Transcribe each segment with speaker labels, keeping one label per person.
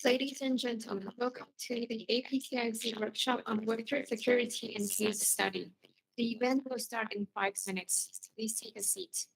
Speaker 1: Ladies and gentlemen, welcome to the APTIC workshop on Web3 security and case study. The event will start in 5 minutes. Please take a seat.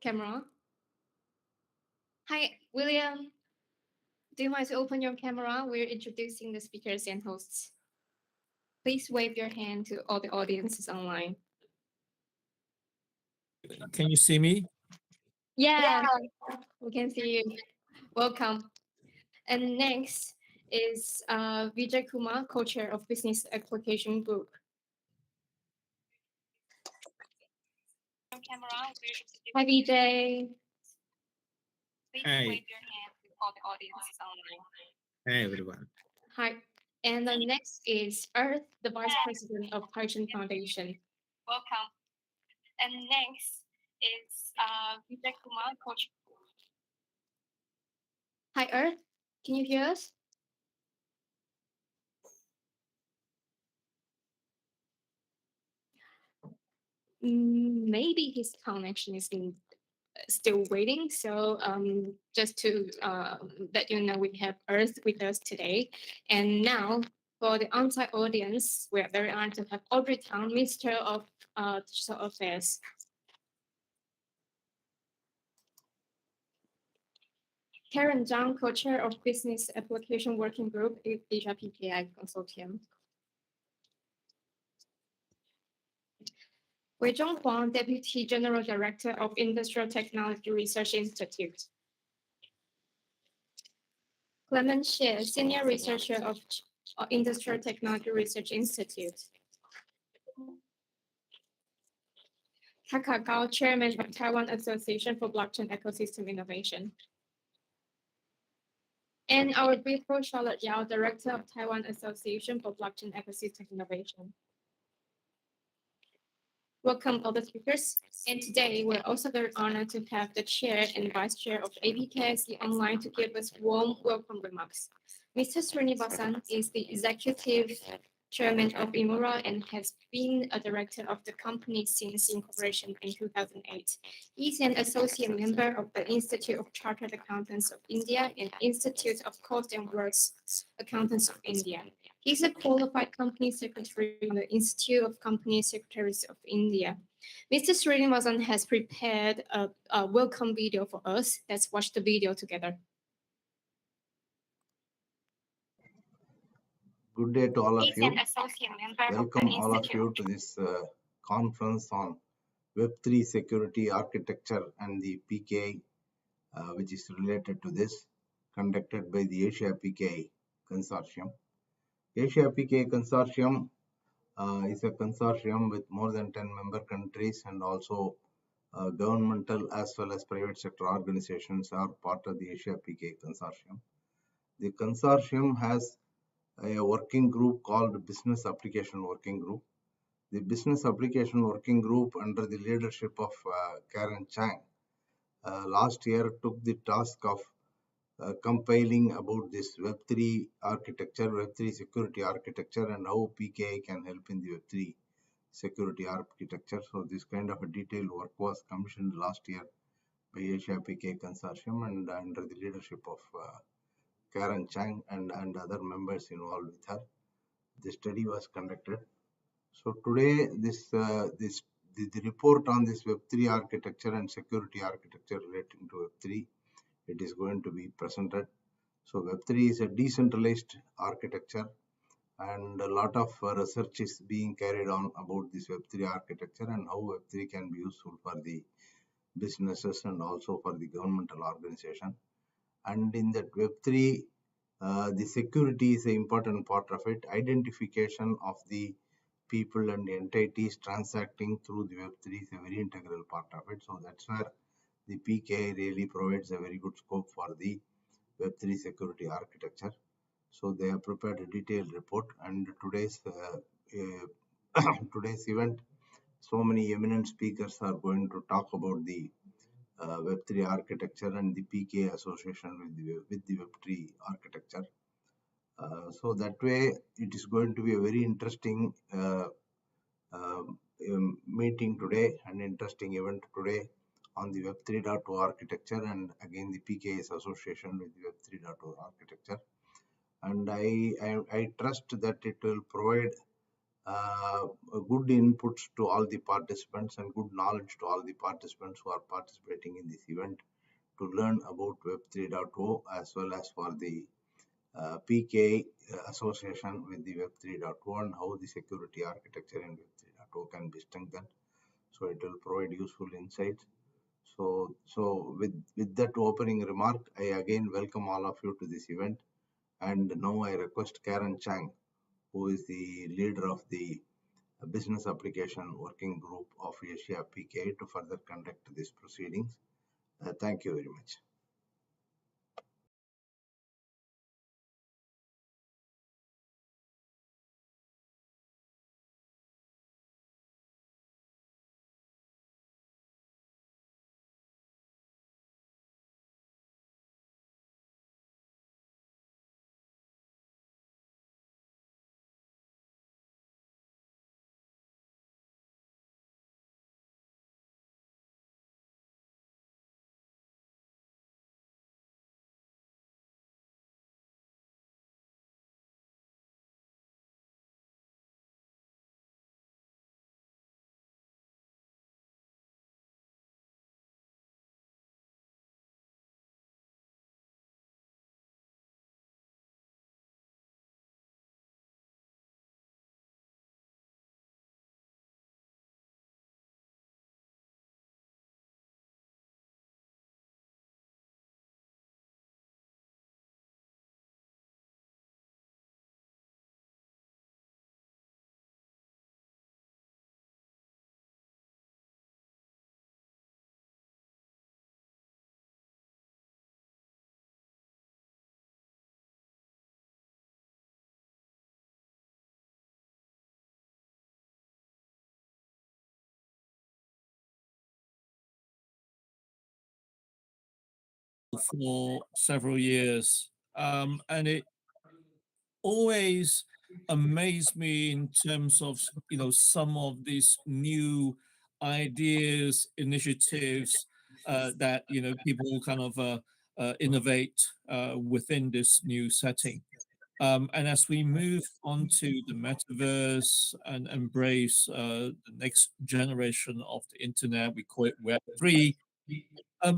Speaker 1: camera. Hi, William. Do you mind to open your camera? We're introducing the speakers and hosts. Please wave your hand to all the audiences online.
Speaker 2: Can you see me?
Speaker 1: Yeah, we can see you. Welcome. And next is Vijay Kumar, co-chair of Business Application Group. Hi, Vijay. Please
Speaker 2: Hi.
Speaker 1: wave your hand to all the audiences online.
Speaker 2: Hi, everyone.
Speaker 1: Hi. And the next is Earth, the Vice President of Python Foundation. Welcome. And next is Vijay Kumar, coach. Hi, Earth. Can you hear us? Maybe his connection is still waiting. So just to let you know, we have Earth with us today. And now for the on-site audience, we are very honored to have Audrey Tang, Minister of Digital Affairs. Karen Zhang, co-chair of Business Application Working Group at Asia PKI Consortium. Weizhong Huang, Deputy General Director of Industrial Technology Research Institute. Clement Xie, Senior Researcher of Industrial Technology Research Institute. Taka Gao, Chairman of Taiwan Association for Blockchain Ecosystem Innovation. And our Bifo Charlotte Yao, Director of Taiwan Association for Blockchain Ecosystem Innovation. Welcome all the speakers. And today we're also very honored to have the chair and vice chair of ABKSE online to give us warm welcome remarks. Mr. Srinivasan is the executive chairman of Imura and has been a director of the company since incorporation in 2008. He's an associate member of the Institute of Chartered Accountants of India and Institute of Cost and Works Accountants of India. He's a qualified company secretary from the Institute of Company Secretaries of India. Mr. Srinivasan has prepared a welcome video for us. Let's watch the video together.
Speaker 3: Good day to all of you. Welcome all of you to this conference on Web3 security architecture and the PKI, which is related to this, conducted by the Asia PKI Consortium. Asia PKI Consortium is a consortium with more than 10 member countries, and also governmental as well as private sector organizations are part of the Asia PKI Consortium. The consortium has a working group called Business Application Working Group. The Business Application Working Group, under the leadership of Karen Chang, last year took the task of compiling about this Web3 architecture, Web3 security architecture, and how PKI can help in the Web3 security architecture. So this kind of a detailed work was commissioned last year by Asia PKI Consortium, and under the leadership of Karen Chang and other members involved with her. The study was conducted. So today, the report on this Web3 architecture and security architecture relating to Web3, it is going to be presented. So Web3 is a decentralized architecture, and a lot of research is being carried on about this Web3 architecture and how Web3 can be useful for the businesses and also for the governmental organization. And in that Web3, the security is an important part of it. Identification of the people and the entities transacting through the Web3 is a very integral part of it. So that's where the PKI really provides a very good scope for the Web3 security architecture. So they have prepared a detailed report, and today's today's event, so many eminent speakers are going to talk about the Web3 architecture and the PKI association with the Web3 architecture. So that way, it is going to be a very interesting meeting today, an interesting event today on the Web 3.0 architecture, and again the PKI's association with the Web 3.0 architecture. And I trust that it will provide good inputs to all the participants and good knowledge to all the participants who are participating in this event to learn about Web 3.0 as well as for the PK association with the Web 3.0 and how the security architecture in Web 3.0 can be strengthened. So it will provide useful insights. So with that opening remark, I again welcome all of you to this event. And now I request Karen Chang, who is the leader of the Business Application Working Group of Asia PK, to further conduct these proceedings. Thank you very much.
Speaker 4: For several years, and it always amazed me in terms of some of these new ideas, initiatives that people kind of innovate within this new setting. And as we move on to the metaverse and embrace the next generation of the internet, we call it Web3.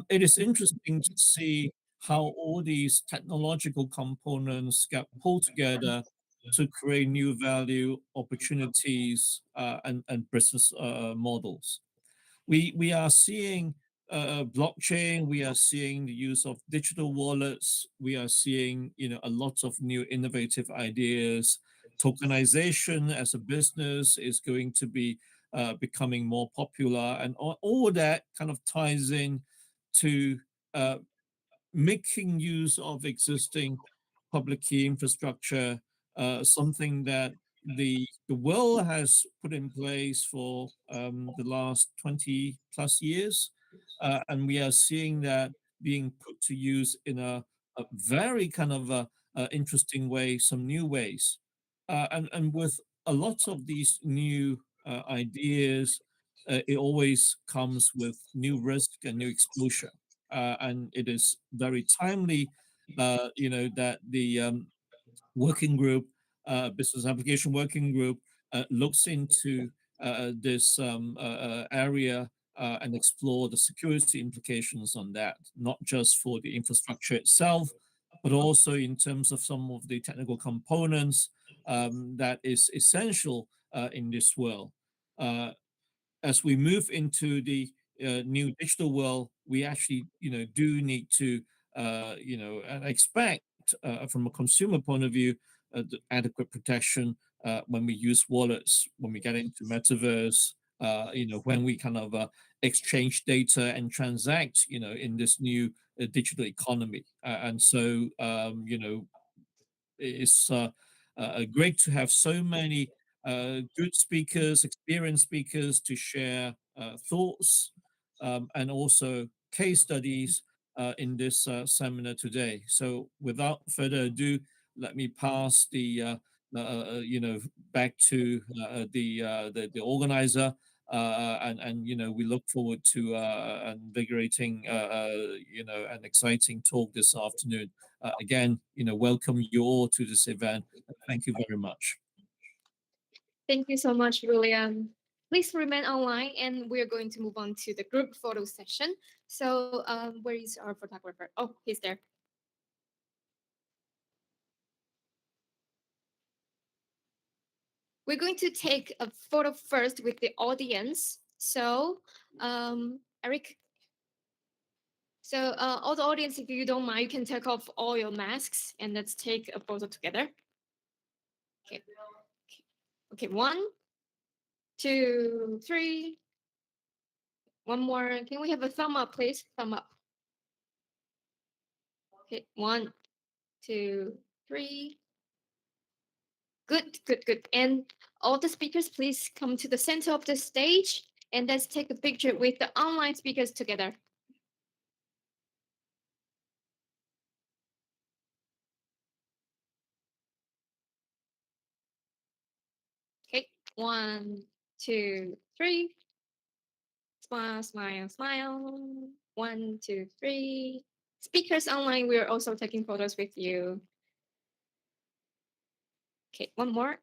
Speaker 4: It is interesting to see how all these technological components get pulled together to create new value opportunities and business models. We are seeing blockchain. We are seeing the use of digital wallets. We are seeing a lot of new innovative ideas. Tokenization as a business is going to be becoming more popular, and all that kind of ties in to making use of existing public key infrastructure, something that the world has put in place for the last 20 plus years. And we are seeing that being put to use in a very kind of interesting way, some new ways. And with a lot of these new ideas, it always comes with new risk and new exposure. And it is very timely, that the working group, business application working group, looks into this area and explore the security implications on that, not just for the infrastructure itself, but also in terms of some of the technical components that is essential in this world. As we move into the new digital world, we actually, do need to, expect from a consumer point of view, the adequate protection when we use wallets, when we get into metaverse, when we kind of exchange data and transact, in this new digital economy. And so, it's great to have so many good speakers, experienced speakers to share thoughts and also case studies in this seminar today. So without further ado, let me pass the back to the organizer. And we look forward to invigorating an exciting talk this afternoon. Again, welcome you all to this event. Thank you very much.
Speaker 1: Thank you so much, William. Please remain online, and we're going to move on to the group photo session. So, where is our photographer? Oh, he's there. We're going to take a photo first with the audience. So, Eric. So, all the audience, if you don't mind, you can take off all your masks and let's take a photo together. Okay. Okay, 1, 2, 3. One more. Can we have a thumb up, please? Thumb up. Okay, 1, 2, 3. Good, good, good. And all the speakers, please come to the center of the stage and let's take a picture with the online speakers together. Okay, 1, 2, 3. Smile, smile, smile. 1, 2, 3. Speakers online, we're also taking photos with you. Okay, one more.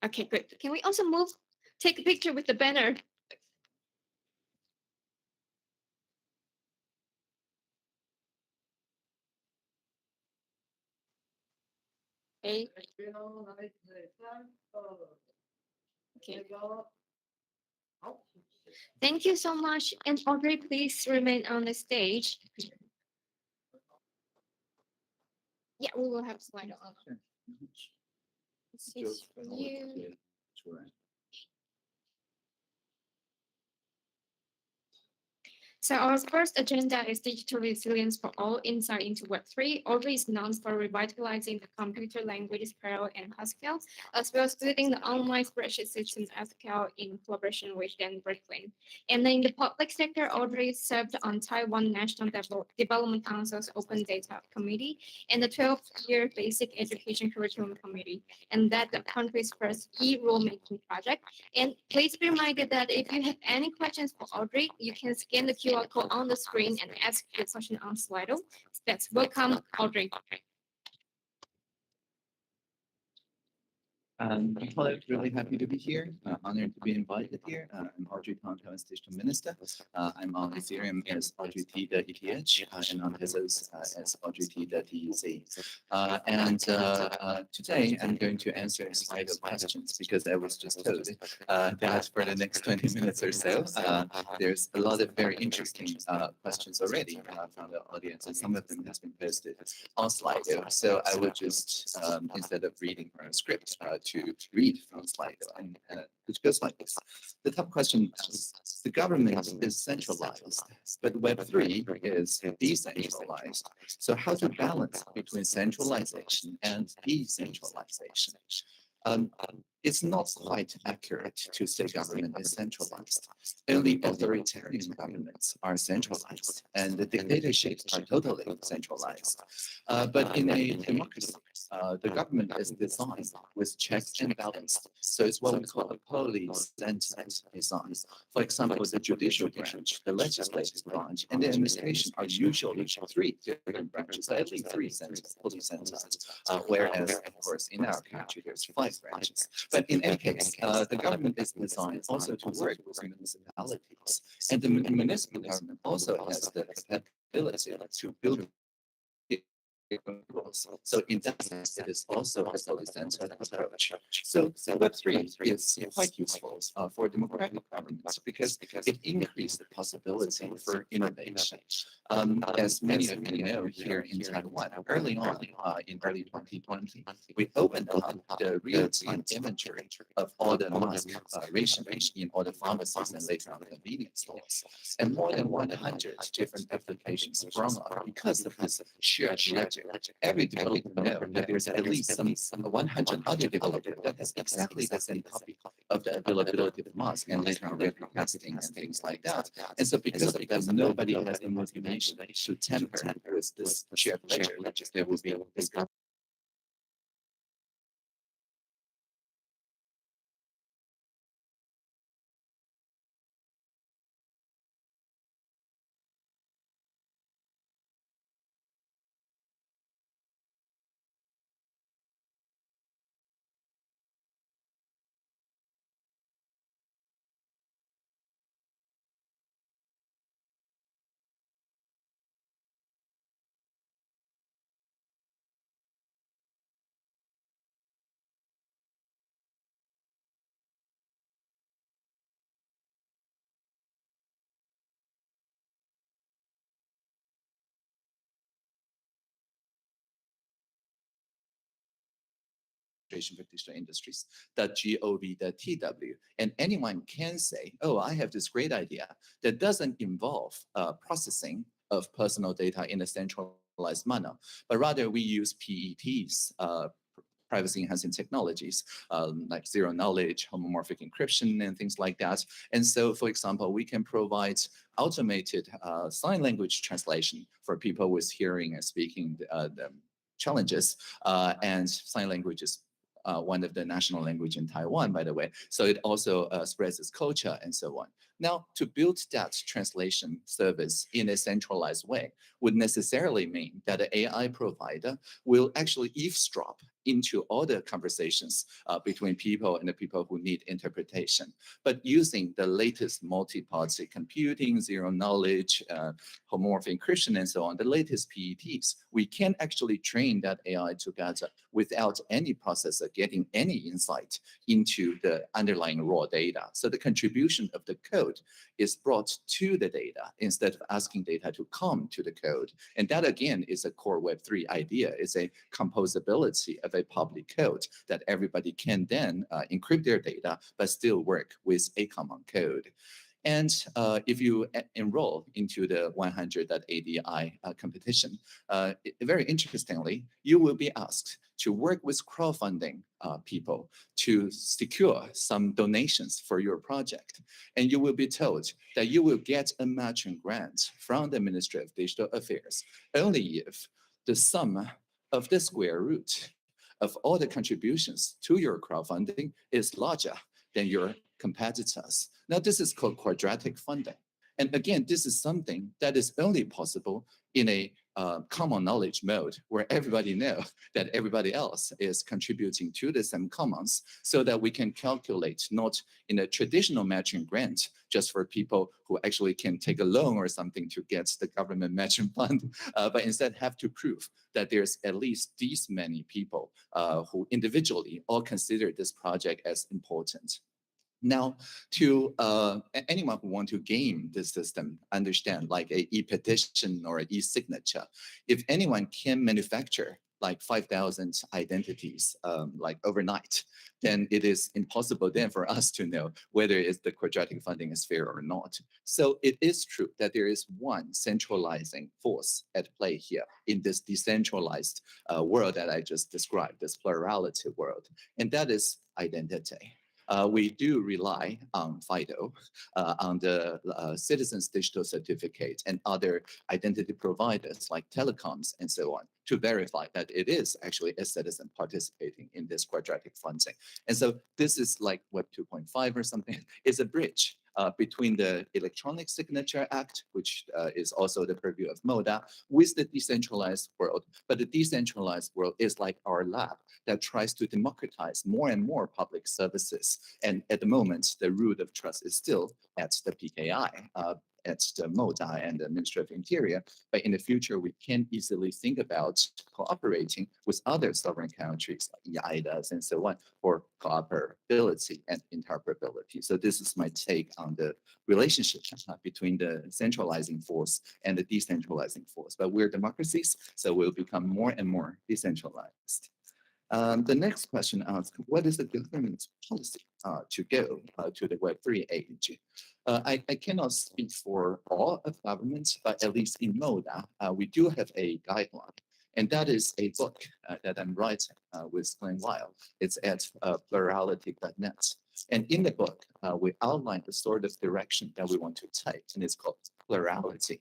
Speaker 1: Okay, good. Can we also move, take a picture with the banner? Okay. Okay. Thank you so much. And Audrey, please remain on the stage. Yeah, we will have slide on. This is for you. So our first agenda is digital resilience for all insight into Web3. Audrey is known for revitalizing the computer languages Perl and Haskell, as well as building the online spreadsheet system Haskell in collaboration with Dan Bricklin. And in the public sector, Audrey served on Taiwan National Development Council's Open Data Committee and the 12-year Basic Education Curriculum Committee, and that the country's first e-rulemaking project. And please be reminded that if you have any questions for Audrey, you can scan the QR code on the screen and ask your question on Slido. That's welcome, Audrey.
Speaker 5: Hello, really happy to be here. Honored to be invited here. I'm Audrey Tong, Taiwan's Digital Minister. I'm on Ethereum as Audrey T.ETH and on Tezos as Audrey T.EZ. And today I'm going to answer a slide of questions because I was just told that for the next 20 minutes or so, there's a lot of very interesting questions already from the audience, and some of them has been posted on Slido. So I would just, instead of reading from a script, to read from Slido, and which goes like this. The top question is, the government is centralized, but Web3 is decentralized. So how to balance between centralization and decentralization? It's not quite accurate to say government is centralized. Only authoritarian governments are centralized, and the dictatorships are totally centralized. But in a democracy, the government is designed with checks and balances. So it's what we call a poly-centered design. For example, the judicial branch, the legislative branch, and the administration are usually 3 different branches, at least 3 centers, poly-centered. Whereas, of course, in our country, there's 5 branches. But in any case, the government is designed also to work with municipalities. And the municipal government also has the ability to build so in that sense, it is also a poly-centered approach. So Web3 is quite useful for democratic governments because it increases the possibility for innovation. As many of you know, here in Taiwan, early on, in early 2020, we opened up the real-time inventory of all the mask rationing in all the pharmacies and later on the convenience stores. And more than 100 different applications sprung up because of this shared logic. Every developer knows that there's at least some 100 other developers that has exactly the same copy of the availability of the mask and later on replica testing and things like that. And so because nobody has the motivation to tamper with this shared ledger, there will be this for Digital Industries, .gov.tw, and anyone can say, oh, I have this great idea that doesn't involve processing of personal data in a centralized manner, but rather we use PETs, privacy enhancing technologies, like zero knowledge, homomorphic encryption, and things like that. And so, for example, we can provide automated sign language translation for people with hearing and speaking the challenges, and sign language is one of the national language in Taiwan, by the way. So it also spreads its culture and so on. Now, to build that translation service in a centralized way would necessarily mean that an AI provider will actually eavesdrop into all the conversations between people and the people who need interpretation. But using the latest multi-party computing, zero knowledge, homomorphic encryption, and so on, the latest PETs, we can actually train that AI together without any processor getting any insight into the underlying raw data. So the contribution of the code is brought to the data instead of asking data to come to the code. And that, again, is a core Web3 idea. It's a composability of a public code that everybody can then encrypt their data, but still work with a common code. And if you enroll into the 100.ADI competition, very interestingly, you will be asked to work with crowdfunding people to secure some donations for your project. And you will be told that you will get a matching grant from the Ministry of Digital Affairs only if the sum of the square root of all the contributions to your crowdfunding is larger than your competitors. Now, this is called quadratic funding. And again, this is something that is only possible in a common knowledge mode where everybody knows that everybody else is contributing to the same commons, so that we can calculate not in a traditional matching grant just for people who actually can take a loan or something to get the government matching fund, but instead have to prove that there's at least these many people who individually all consider this project as important. Now, to anyone who want to game this system, understand like a e-petition or an e-signature, if anyone can manufacture like 5,000 identities like overnight, then it is impossible then for us to know whether it's the quadratic funding is fair or not. So it is true that there is one centralizing force at play here in this decentralized world that I just described, this plurality world, and that is identity. We do rely on FIDO, on the Citizens Digital Certificate and other identity providers like telecoms and so on to verify that it is actually a citizen participating in this quadratic funding. And so this is like Web 2.5 or something. It's a bridge between the Electronic Signature Act, which is also the purview of MODA, with the decentralized world. But the decentralized world is like our lab that tries to democratize more and more public services. And at the moment, the root of trust is still at the PKI, at the MODA and the Ministry of Interior. But in the future, we can easily think about cooperating with other sovereign countries, like EIDAS and so on, for cooperability and interoperability. So this is my take on the relationship between the centralizing force and the decentralizing force. But we're democracies, so we'll become more and more decentralized. The next question asks, what is the government's policy to go to the Web3 age? I cannot speak for all of governments, but at least in MODA, we do have a guideline. And that is a book that I'm writing with Glenn Weil. It's at plurality.net. And in the book, we outline the sort of direction that we want to take, and it's called plurality.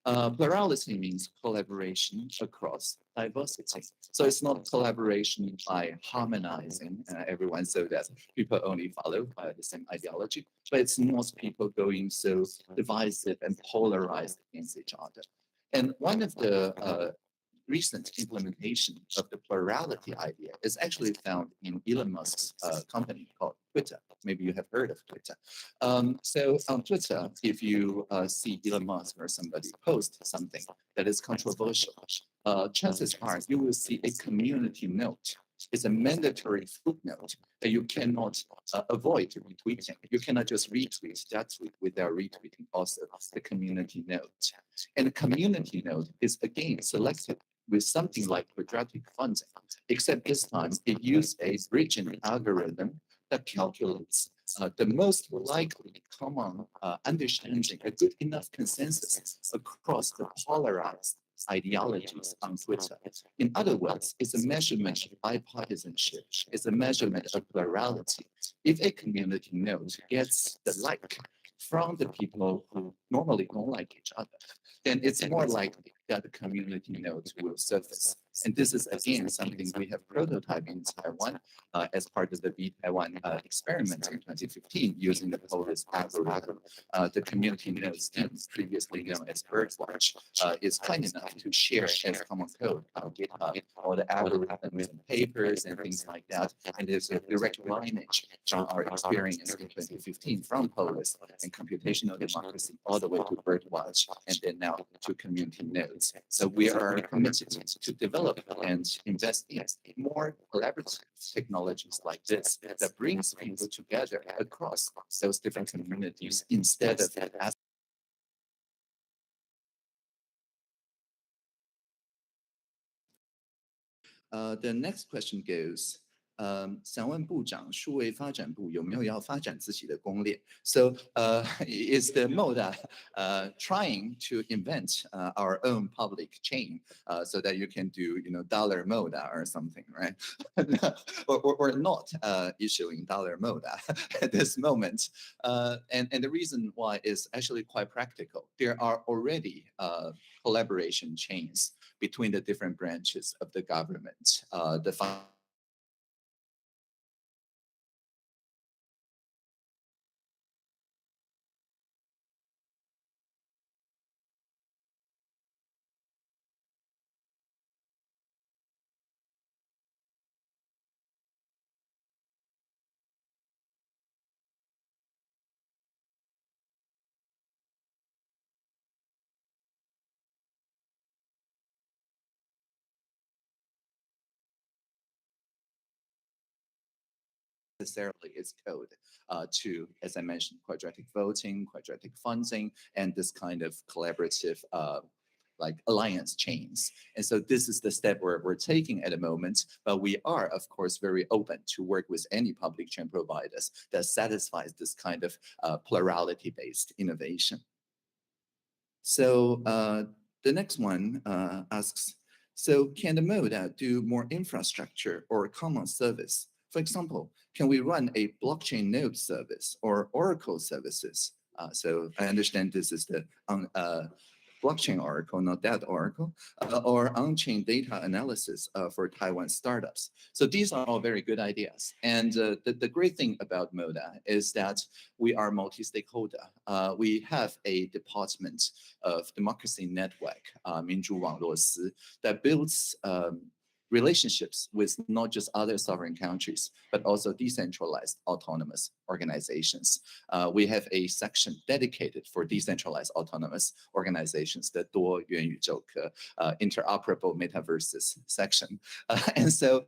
Speaker 5: Plurality means collaboration across diversity. So it's not collaboration by harmonizing everyone so that people only follow the same ideology, but it's not people going so divisive and polarized against each other. And one of the recent implementation of the plurality idea is actually found in Elon Musk's company called Twitter. Maybe you have heard of Twitter. So on Twitter, if you see Elon Musk or somebody post something that is controversial, chances are you will see a community note. It's a mandatory footnote that you cannot avoid retweeting. You cannot just retweet that tweet without retweeting also the community note. And the community note is again selected with something like quadratic funding, except this time it used a bridging algorithm that calculates the most likely common understanding, a good enough consensus across the polarized ideologies on Twitter. In other words, it's a measurement of bipartisanship. It's a measurement of plurality. If a community node gets the like from the people who normally don't like each other, then it's more likely that the community nodes will surface. And this is, again, something we have prototyped in Taiwan as part of the V-Taiwan experiment in 2015 using the Polish algorithm. The community nodes team, previously known as Birdwatch, is kind enough to share as common code on GitHub all the algorithms and papers and things like that. And there's a direct lineage from our experience in 2015 from Polish and computational democracy all the way to Birdwatch and then now to community nodes. So we are committed to develop and invest in more collaborative technologies like this that brings people together across those different communities instead of the next question goes, 想问部长，数位发展部有没有要发展自己的公链？ So is the MODA trying to invent our own public chain so that you can do, dollar MODA or something, right? or not issuing dollar MODA at this moment. And the reason why is actually quite practical. There are already collaboration chains between the different branches of the government. The necessarily is code to, as I mentioned, quadratic voting, quadratic funding, and this kind of collaborative like alliance chains. And so this is the step we're taking at the moment, but we are, of course, very open to work with any public chain providers that satisfies this kind of plurality-based innovation. So the next one asks, so can the MODA do more infrastructure or common service? For example, can we run a blockchain node service or Oracle services? So I understand this is the blockchain Oracle, not that Oracle, or on-chain data analysis for Taiwan startups. So these are all very good ideas. And the great thing about MODA is that we are multi-stakeholder. We have a department of democracy network, 民主网络司, that builds relationships with not just other sovereign countries, but also decentralized autonomous organizations. We have a section dedicated for decentralized autonomous organizations, the 多元宇宙科 interoperable metaverses section. And so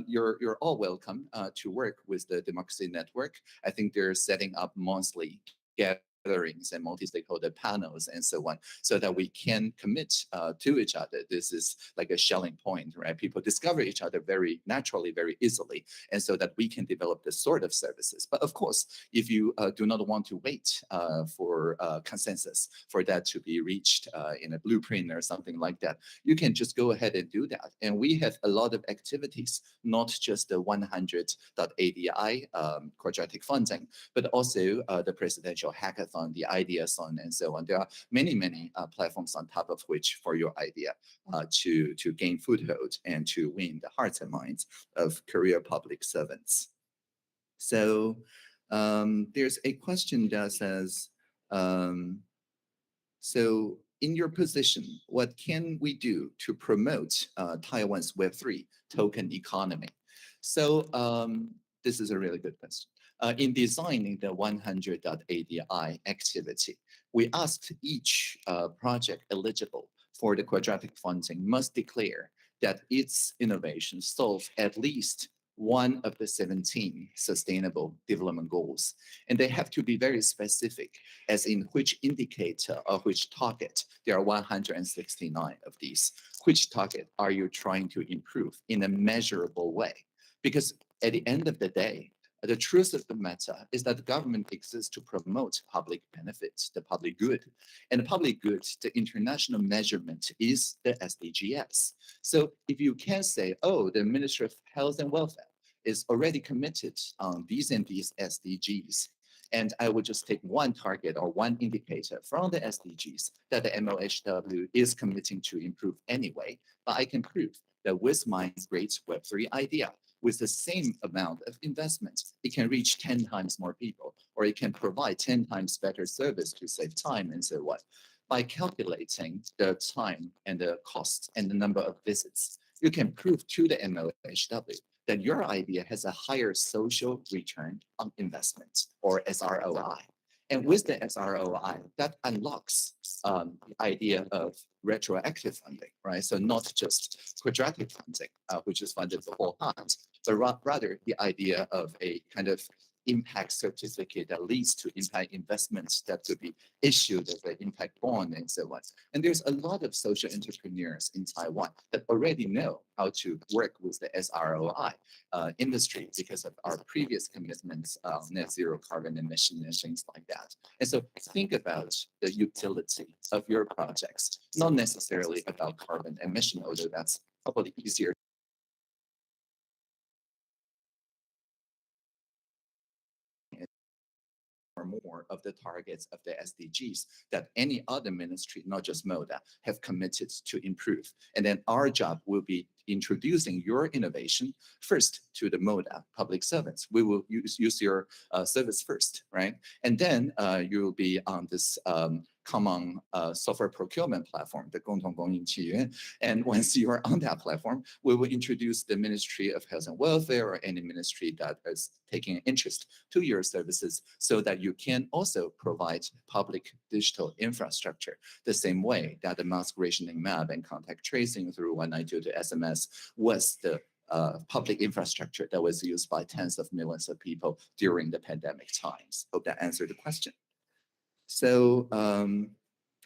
Speaker 5: you're all welcome to work with the Democracy Network. I think they're setting up monthly gatherings and multi-stakeholder panels and so on, so that we can commit to each other. This is like a Schelling point, right? People discover each other very naturally, very easily, and so that we can develop this sort of services. But of course, if you do not want to wait for consensus for that to be reached in a blueprint or something like that, you can just go ahead and do that. And we have a lot of activities, not just the 100.ADI quadratic funding, but also the presidential hackathon, the Ideathon, and so on. There are many, many platforms on top of which for your idea to gain foothold and to win the hearts and minds of career public servants. So there's a question that says, so in your position, what can we do to promote Taiwan's Web3 token economy? So this is a really good question. In designing the 100.ADI activity, we asked each project eligible for the quadratic funding must declare that its innovation solves at least one of the 17 Sustainable Development Goals. And they have to be very specific, as in which indicator or which target. There are 169 of these. Which target are you trying to improve in a measurable way? Because at the end of the day, the truth of the matter is that the government exists to promote public benefits, the public good. And the public good, the international measurement is the SDGs. So if you can say, oh, the Ministry of Health and Welfare is already committed on these and these SDGs, and I would just take one target or one indicator from the SDGs that the MOHW is committing to improve anyway, but I can prove that with my great Web3 idea, with the same amount of investment, it can reach 10 times more people, or it can provide 10 times better service to save time and so on. By calculating the time and the cost and the number of visits, you can prove to the MOHW that your idea has a higher social return on investment, or SROI. And with the SROI, that unlocks the idea of retroactive funding, right? So not just quadratic funding, which is funded beforehand, but rather the idea of a kind of impact certificate that leads to impact investments that could be issued as an impact bond and so on. And there's a lot of social entrepreneurs in Taiwan that already know how to work with the SROI industry because of our previous commitments of net zero carbon emission and things like that. And so think about the utility of your projects, not necessarily about carbon emission, although that's probably easier or more of the targets of the SDGs that any other ministry, not just MODA, have committed to improve. And then our job will be introducing your innovation first to the MODA public servants. We will use your service first, right? And then you will be on this common software procurement platform, the 共同供应契约. And once you are on that platform, we will introduce the Ministry of Health and Welfare or any ministry that is taking an interest to your services so that you can also provide public digital infrastructure the same way that the mask rationing map and contact tracing through 1922 SMS was the public infrastructure that was used by tens of millions of people during the pandemic times. Hope that answered the question. So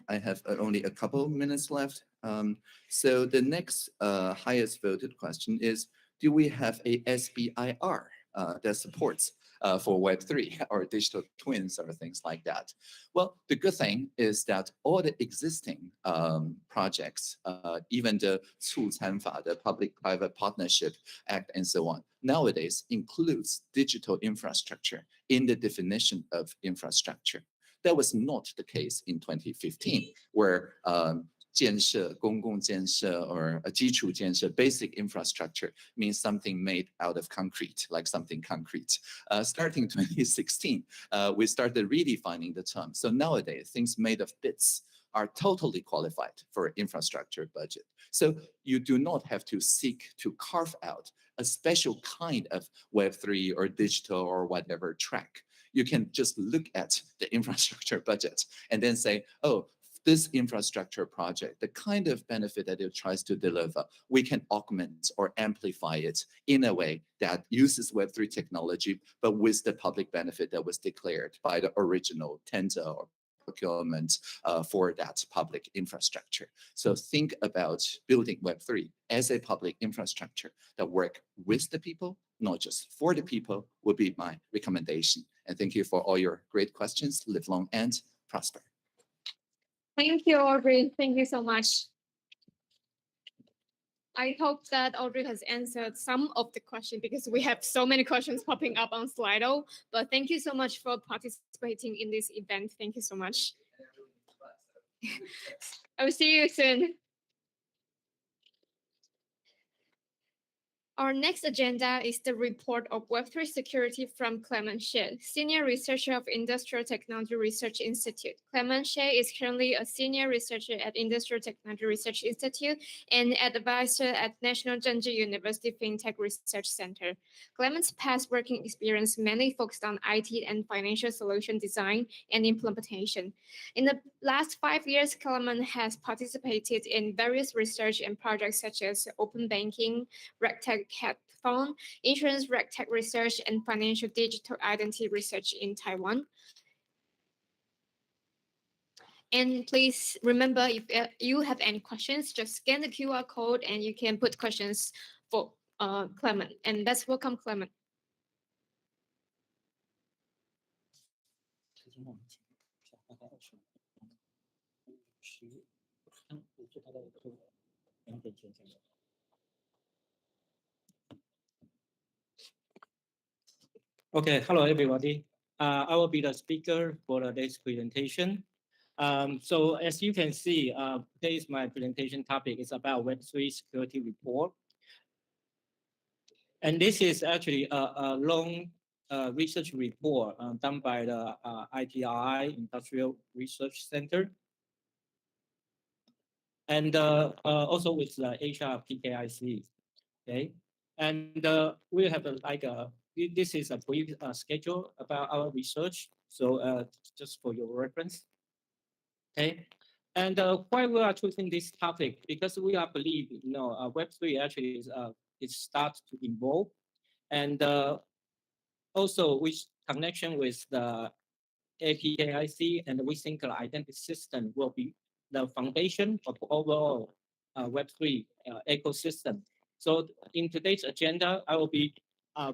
Speaker 5: I have only a couple minutes left. So the next highest voted question is, do we have a SBIR that supports for Web3 or digital twins or things like that? Well, the good thing is that all the existing projects, even the 促参法, the Public-Private Partnership Act and so on, nowadays includes digital infrastructure in the definition of infrastructure. That was not the case in 2015, where 建设, 公共建设 or 基础建设, basic infrastructure means something made out of concrete, like something concrete. Starting 2016, we started redefining the term. So nowadays, things made of bits are totally qualified for infrastructure budget. So you do not have to seek to carve out a special kind of Web3 or digital or whatever track. You can just look at the infrastructure budget and then say, oh, this infrastructure project, the kind of benefit that it tries to deliver, we can augment or amplify it in a way that uses Web3 technology, but with the public benefit that was declared by the original tender or procurement for that public infrastructure. So think about building Web3 as a public infrastructure that work with the people, not just for the people, would be my recommendation. And thank you for all your great questions. Live long and prosper.
Speaker 1: Thank you, Audrey. Thank you so much. I hope that Audrey has answered some of the questions because we have so many questions popping up on Slido. But thank you so much for participating in this event. Thank you so much. I will see you soon. Our next agenda is the report of Web3 security from Clement Xie, Senior Researcher of Industrial Technology Research Institute. Clement Xie is currently a Senior Researcher at Industrial Technology Research Institute and Advisor at National Zhengzhi University FinTech Research Center. Clement's past working experience mainly focused on IT and financial solution design and implementation. In the last 5 years, Clement has participated in various research and projects such as open banking, RegTech hackathon, insurance RegTech research, and financial digital identity research in Taiwan. And please remember, if you have any questions, just scan the QR code and you can put questions for Clement. And let's welcome Clement.
Speaker 6: Okay, hello everybody. I will be the speaker for today's presentation. So as you can see, today's my presentation topic is about Web3 security report. And this is actually a long research report done by the ITRI, Industrial Research Center. And also with the HR PKIC, okay? And we have this is a brief schedule about our research. So just for your reference, okay? And why we are choosing this topic? Because we are believe, Web3 actually is it starts to evolve, and also with connection with the APIC, and we think the identity system will be the foundation of overall Web3 ecosystem. So in today's agenda, I will be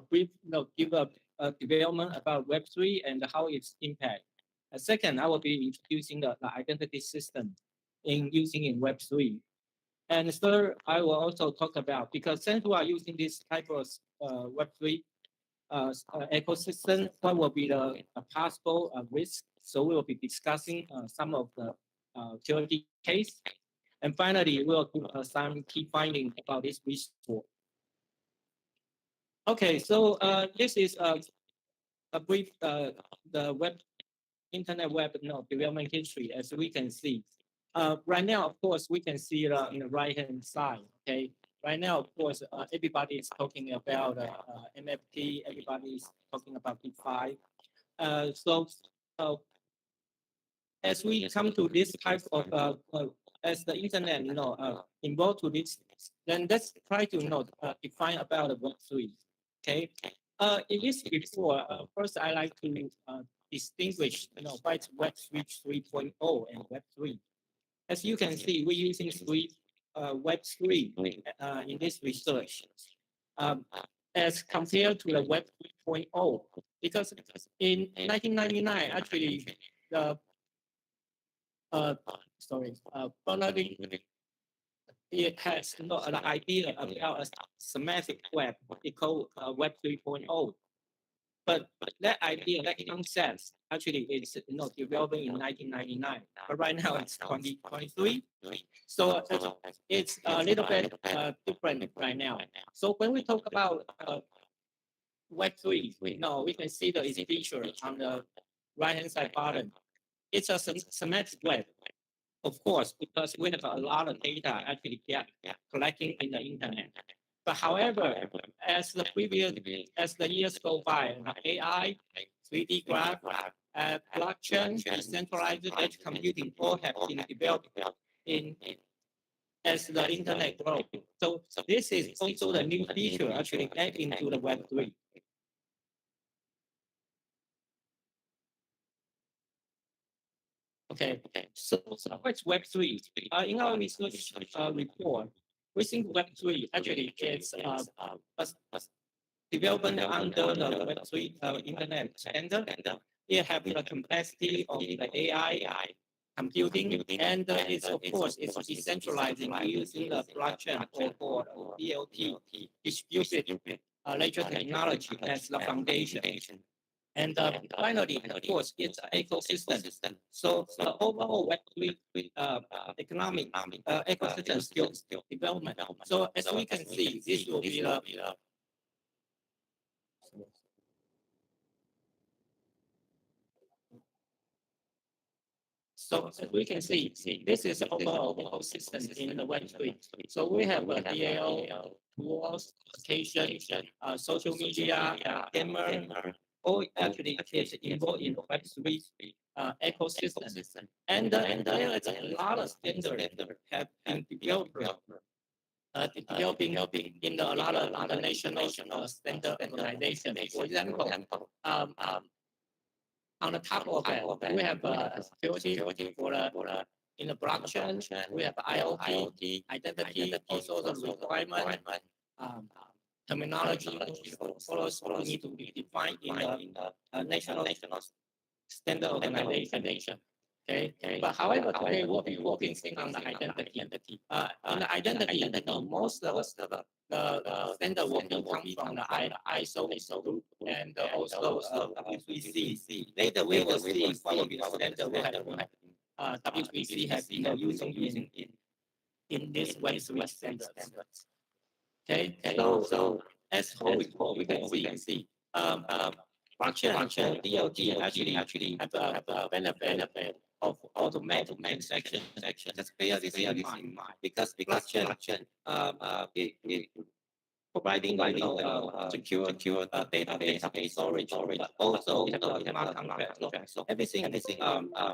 Speaker 6: brief, give a development about Web3 and how its impact. Second, I will be introducing the identity system using in Web3. And third, I will also talk about, because since we are using this type of Web3 ecosystem, what will be the possible risk? So we will be discussing some of the theory case. And finally, we will do some key findings about this report. Okay, so this is a brief the internet web development history, as we can see. Right now, of course, we can see in the right-hand side, okay? Right now, of course, everybody is talking about NFT, everybody is talking about DeFi. So as we come to this type of, as the internet, involved to this, then let's try to, define about the Web3, okay? In this report, first I like to distinguish, what's Web3 3.0 and Web3. As you can see, we're using Web3 in this research as compared to the Web 3.0, because in 1999, actually, the Bernardine, it has an idea about a semantic web equal Web 3.0. But that idea, that concept, actually is developing in 1999. But right now it's 2023. So it's a little bit different right now. So when we talk about Web3, we can see the feature on the right-hand side bottom. It's a semantic web, of course, because we have a lot of data actually collecting in the internet. But however, as the years go by, AI, 3D graph, blockchain, decentralized edge computing all have been developed as the internet grows. So this is also the new feature actually add into the Web3. Okay, so what's Web3? In our research report, we think Web3 actually is development under the Web3 internet standard. It has the complexity of the AI computing, and it's of course it's decentralizing using the blockchain or DLT, distributed ledger technology as the foundation. And finally, of course, it's an ecosystem. So the overall Web3 economic ecosystem skills development. So as we can see, this will be the So as we can see, this is the overall ecosystem in the Web3. So we have a DAO, tools, application, social media, gamer, all actually is involved in the Web3 ecosystem. And there is a lot of standards have been developed developing in a lot of international standard organization. For example, on the top of that, we have security for the in the blockchain. We have IoT, identity, also the requirement, terminology, also need to be defined in the national standard organization. Okay. But however, today we'll be focusing on the identity. On the identity, most of the standard will come from the ISO group and also WPC. Later we will see some of the standard we have WPC has been using in this Web3 standards. Okay. So as whole we can see blockchain DLT actually have a benefit of automatic transaction. Just bear this in mind because blockchain it providing secure database storage, but also smart contract. So everything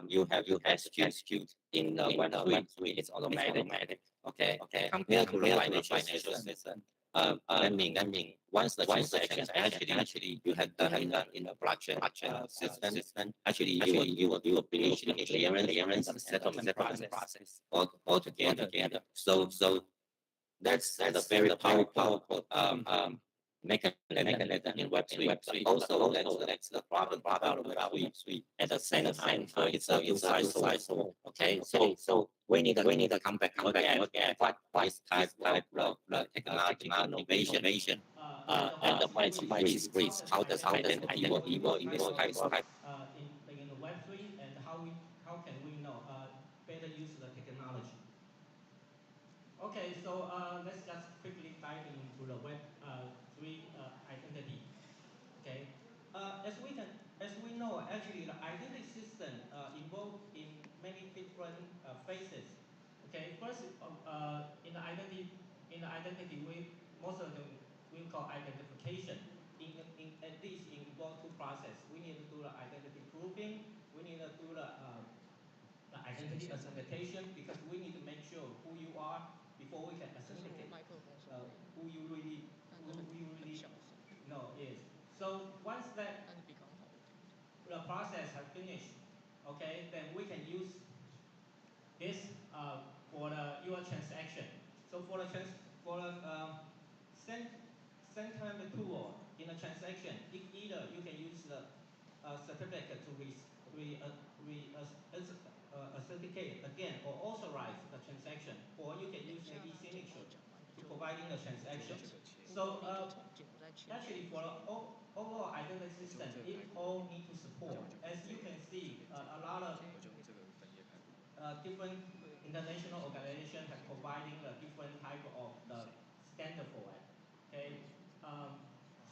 Speaker 6: you execute in the Web3 it's automatic. Okay. Compared to the financial system. That means once the transaction actually you have done in the blockchain system, actually you will finish the clearance and settlement process all together. So that's a very powerful mechanism in Web3. Also, that's the problem about Web3. At the same time, it's a two-sided. Okay, so we need to come back again. What is type of technological innovation? And the what is risk? How does identity evolve in this type of
Speaker 7: in the Web3 and how can we better use the technology? Okay, so let's just quickly dive into the Web3 identity. Okay, as we know, actually the identity system involved in many different phases. Okay, first in the identity we most of them we call identification. In at least involve two processes. We need to do the identity proving. We need to do the identity authentication because we need to make sure who you are before we can authenticate who you really know is. So once that the process has finished, okay, then we can use this for the your transaction. So for the send time tool in a transaction, either you can use the certificate to authenticate again or authorize the transaction, or you can use an e-signature to providing the transaction. So actually for the overall identity system, it all need to support. As you can see, a lot of different international organizations have providing a different type of the standard for it. Okay,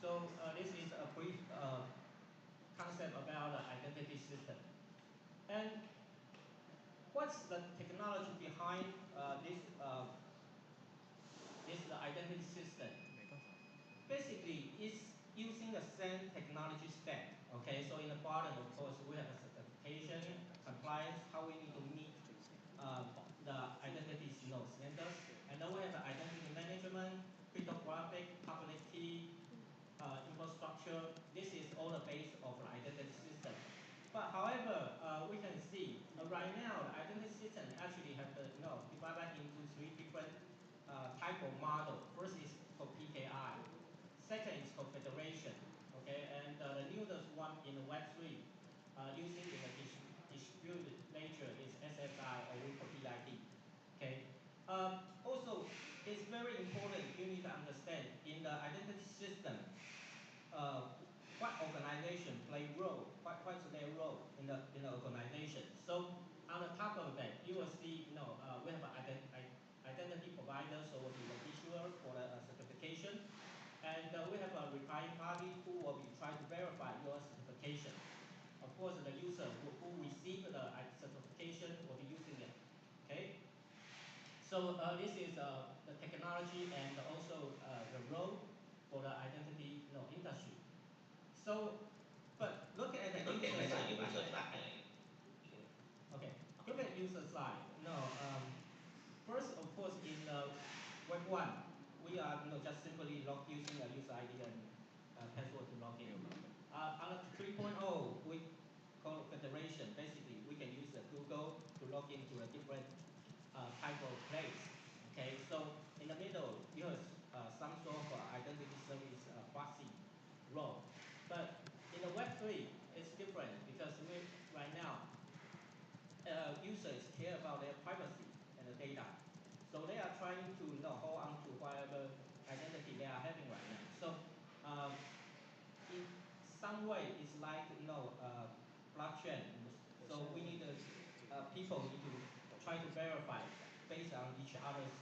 Speaker 7: so this is a brief concept about the identity system. And what's the technology behind this identity system? Basically, it's using the same technology stack. Okay, so in the bottom, of course, we have a certification, compliance, how we need to meet the identity standards, and then we have the identity management, cryptographic, public key, infrastructure. This is all the base of the identity system. But however, we can see right now the identity system actually have the divided into three different type of model. First is called PKI. Second is called federation. Okay, and the newest one in the Web3 using in the distributed ledger is SSI or we call DID. Okay. Also, it's very important you need to understand in the identity system what organization play role, what's their role in the organization. So on the top of that, you will see, we have an identity provider, so will be the issuer for the certification, and we have a replying party who will be trying to verify your certification. Of course, the user who receive the certification will be using it. Okay. So this is the technology and also the role for the identity industry. So, but looking at the user side. Okay, look at user side. First, of course, in the Web 1, we are just simply using a user ID and password to log in. On the 3.0, we call federation. Basically, we can use Google to log into a different type of place. Okay, so in the middle, you have some sort of identity service proxy role. But in the Web3, it's different because we right now users care about their privacy and the data. So they are trying to hold on to whatever identity they are having right now. So in some way, it's like blockchain. So we need people need to try to verify based on each other's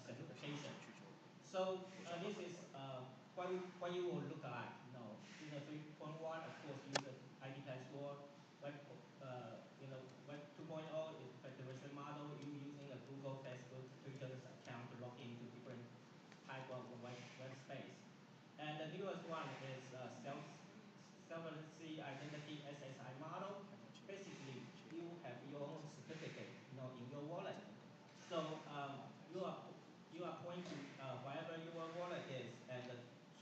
Speaker 7: certification. So this is what you will look like. In the 3.1, of course, user ID password. Web, Web 2.0 is federation model. You using a Google, Facebook, Twitter's account to log into different type of web space. And the newest one is self-sovereignty identity SSI model. Basically, you have your own certificate, in your wallet. So you are pointing to wherever your wallet is and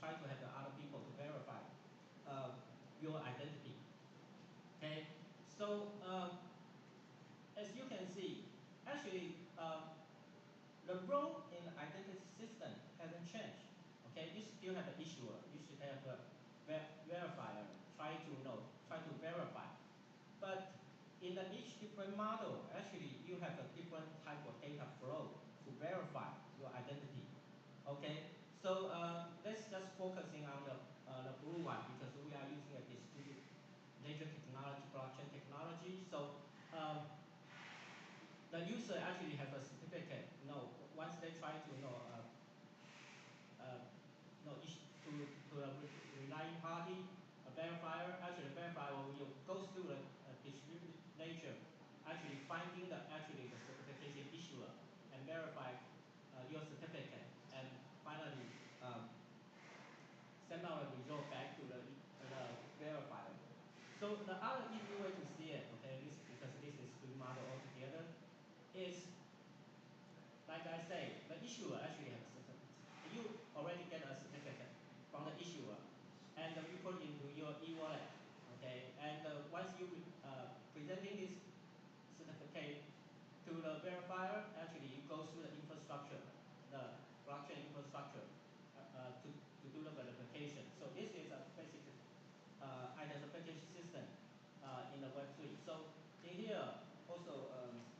Speaker 7: try to have the other people to verify your identity. Okay, so as you can see, actually the role in the identity system hasn't changed. Okay, you still have an issuer, you should have a verifier, try to verify. But in each different model, actually you have a different type of data flow to verify your identity. Okay, so let's just focusing on the blue one because we are using a distributed ledger technology, blockchain technology. So the user actually have a certificate. Once they try to to a relying party, a verifier. Actually, the verifier will go through the distributed ledger, actually finding the certification issuer and verify your certificate, and finally send out a result back to the verifier. So the other easy way to see it, okay, because this is three model altogether, is like I say, the issuer actually has a certificate. You already get a certificate from the issuer, and you put it into your e-wallet, okay? And once you presenting this certificate to the verifier, actually you go through the infrastructure, the blockchain infrastructure, to do the verification. So this is a basic identification system in the Web3. So in here, also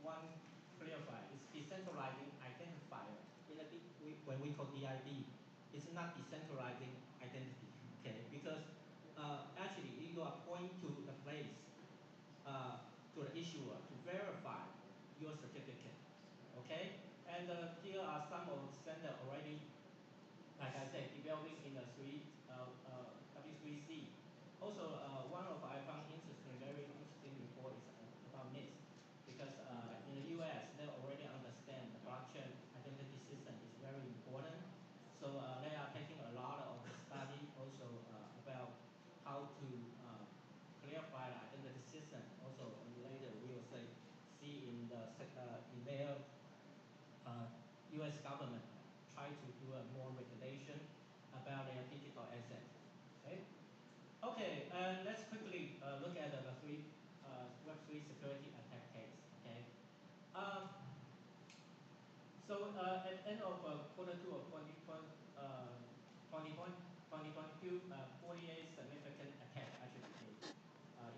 Speaker 7: one clarify is decentralizing identifier. When we call DID, it's not decentralizing identity, okay? Because actually you are pointing to the place, to the issuer to verify your certificate, okay? And here are some of the standard already, like I said, developing in the W3C. Also, one of I found very interesting report is about NIST, because in the US, they already understand the blockchain identity system is very important. So they are taking a lot of study also about how to clarify the identity system. Also, later we will see in their U.S. government try to do a more regulation about their digital assets. Okay. Okay. Let's quickly look at the Web3 security attack case. Okay. So at the end of quarter two of 2022, 48 significant attacks actually came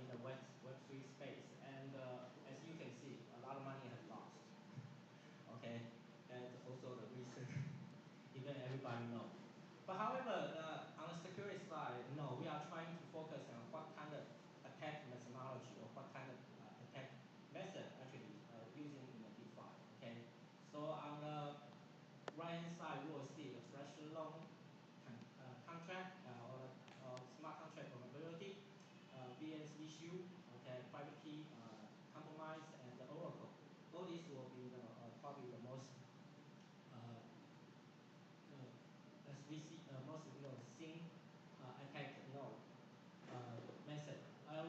Speaker 7: in the Web3 space, and as you can see, a lot of money has lost. Okay, that's also the reason even everybody know. But however, on the security side, no, we are trying to focus on what kind of attack methodology or what kind of attack method actually using in the DeFi. Okay, so on the right hand side, we will see a fresh loan contract or smart contract vulnerability, BS issue, okay, private key compromise, and the Oracle. All these will be probably the most as we see most seen attack method.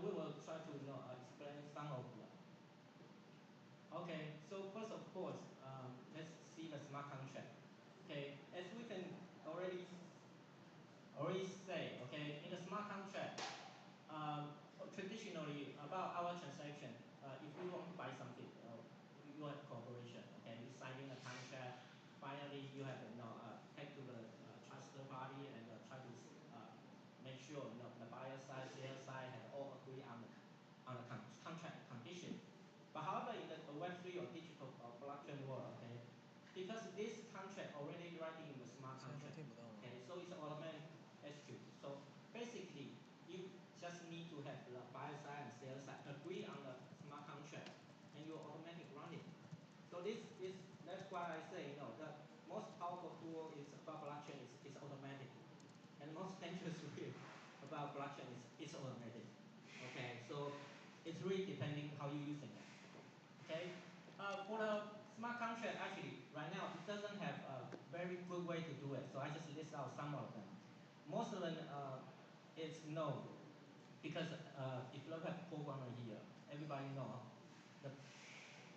Speaker 7: We will try to explain some of them. Okay, so first of course, let's see smart contract. Okay, as we can already say, okay, in the smart contract, traditionally about our transaction, if you want to buy something, you have cooperation, okay, you sign in a contract, finally you have to take to the trusted party and try to make sure the buyer side, seller side have all agree on the contract condition. But however, in the Web3 or digital blockchain world, okay, because this contract already writing in the smart contract, okay, so it's automatic execute. So basically, you just need to have the buyer side and seller side agree on the smart contract, and you automatically run it. So that's why I say, the most powerful tool is about blockchain is automatic, and the most dangerous way about blockchain is it's automatic. Okay, so it's really depending how you're using it. Okay, for the smart contract, actually, right now it doesn't have a very good way to do it. So I just list out some of them. Most of them is no, because if you look at programmer here, everybody know the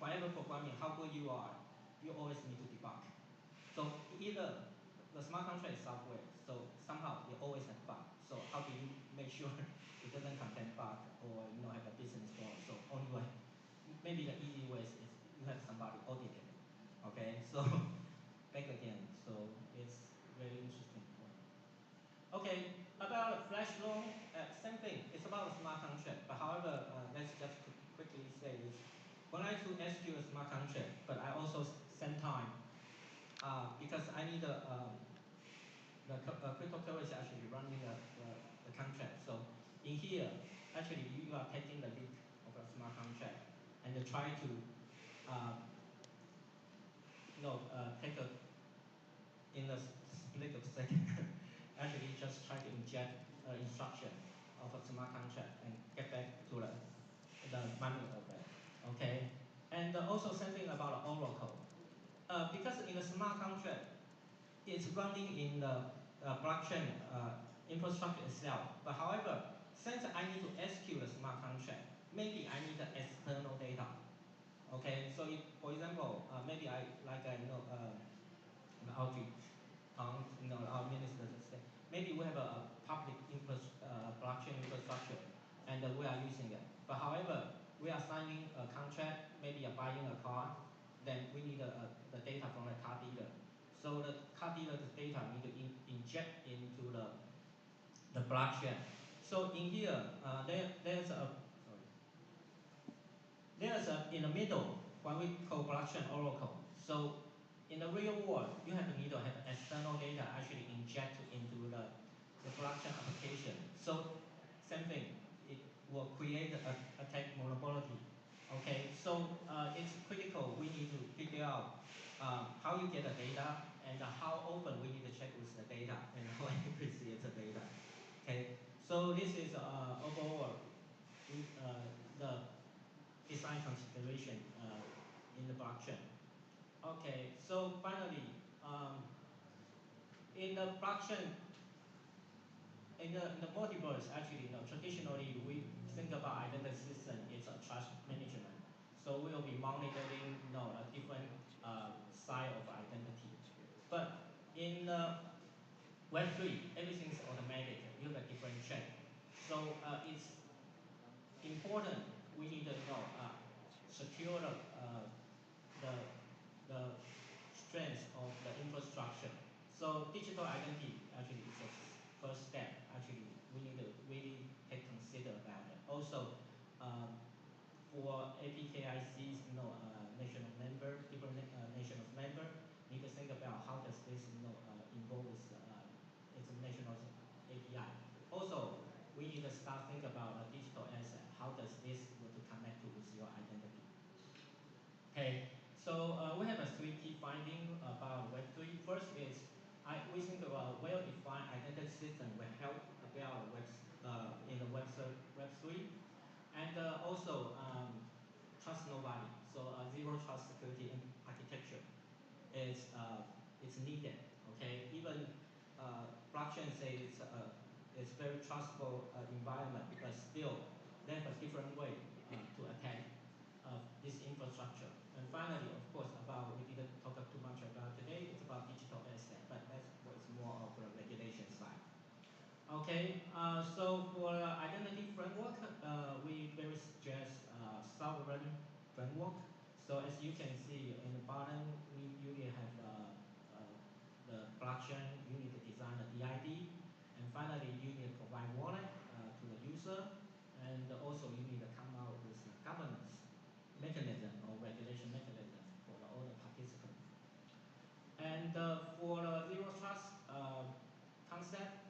Speaker 7: whatever programming, how good you are, you always need to debug. So either the smart contract is software, so somehow you always have bug. So how do you make sure it doesn't contain bug or have a business flaw? So only way, maybe the easy way is you have somebody audit it. Okay, so back again. So it's very interesting. Okay, about flash loan, same thing. It's about a smart contract. But however, let's just quickly say this. When I to execute a smart contract, but I also same time because I need the cryptocurrency actually running the contract. So in here, actually you are taking the leak of a smart contract and try to take a in a split of second, actually just try to inject instruction of a smart contract and get back to the money of it. Okay, and also something about Oracle. Because in the smart contract, it's running in the blockchain infrastructure itself. But however, since I need to execute a smart contract, maybe I need the external data. Okay, so if, for example, maybe I Audrey, our minister said, maybe we have a public blockchain infrastructure and we are using it. But however, we are signing a contract, maybe buying a car, then we need the data from the car dealer. So the car dealer's data need to inject into the blockchain. So in here, there's in the middle what we call blockchain oracle. So in the real world, you need to have external data actually inject into the blockchain application. So same thing, it will create a tech monopoly. Okay, so it's critical. We need to figure out how you get the data and how often we need to check with the data and how accuracy is the data. Okay, so this is overall the design consideration in the blockchain. Okay, so finally, in the blockchain, in the multiverse, actually, traditionally we think about identity system is a trust management. So we will be monitoring, a different side of identity. But in Web3, everything is automatic. You have a different check. So it's important. We need to secure the the strength of the infrastructure. So digital identity actually is the first step. Actually, we need to really consider about it. Also, for APKIC's national member, different national member, need to think about how does this involve with its national API. Also, we need to start think about a digital asset. How does this want to connect to with your identity? Okay, so we have a three key finding about Web3. First is we think about well-defined identity system will help about in the Web3, and also trust nobody. So zero trust security architecture is it's needed. Okay, even blockchain says it's very trustable environment, but still they have a different way to attack this infrastructure. And finally, of course, we didn't talk too much about today. Okay, so for identity framework, we very suggest sovereign framework. So as you can see in the bottom, we usually have the blockchain. You need to design a DID, and finally you need to provide wallet to the user, and also you need to come out with a governance mechanism or regulation mechanism for all the participants. And for the zero trust concept,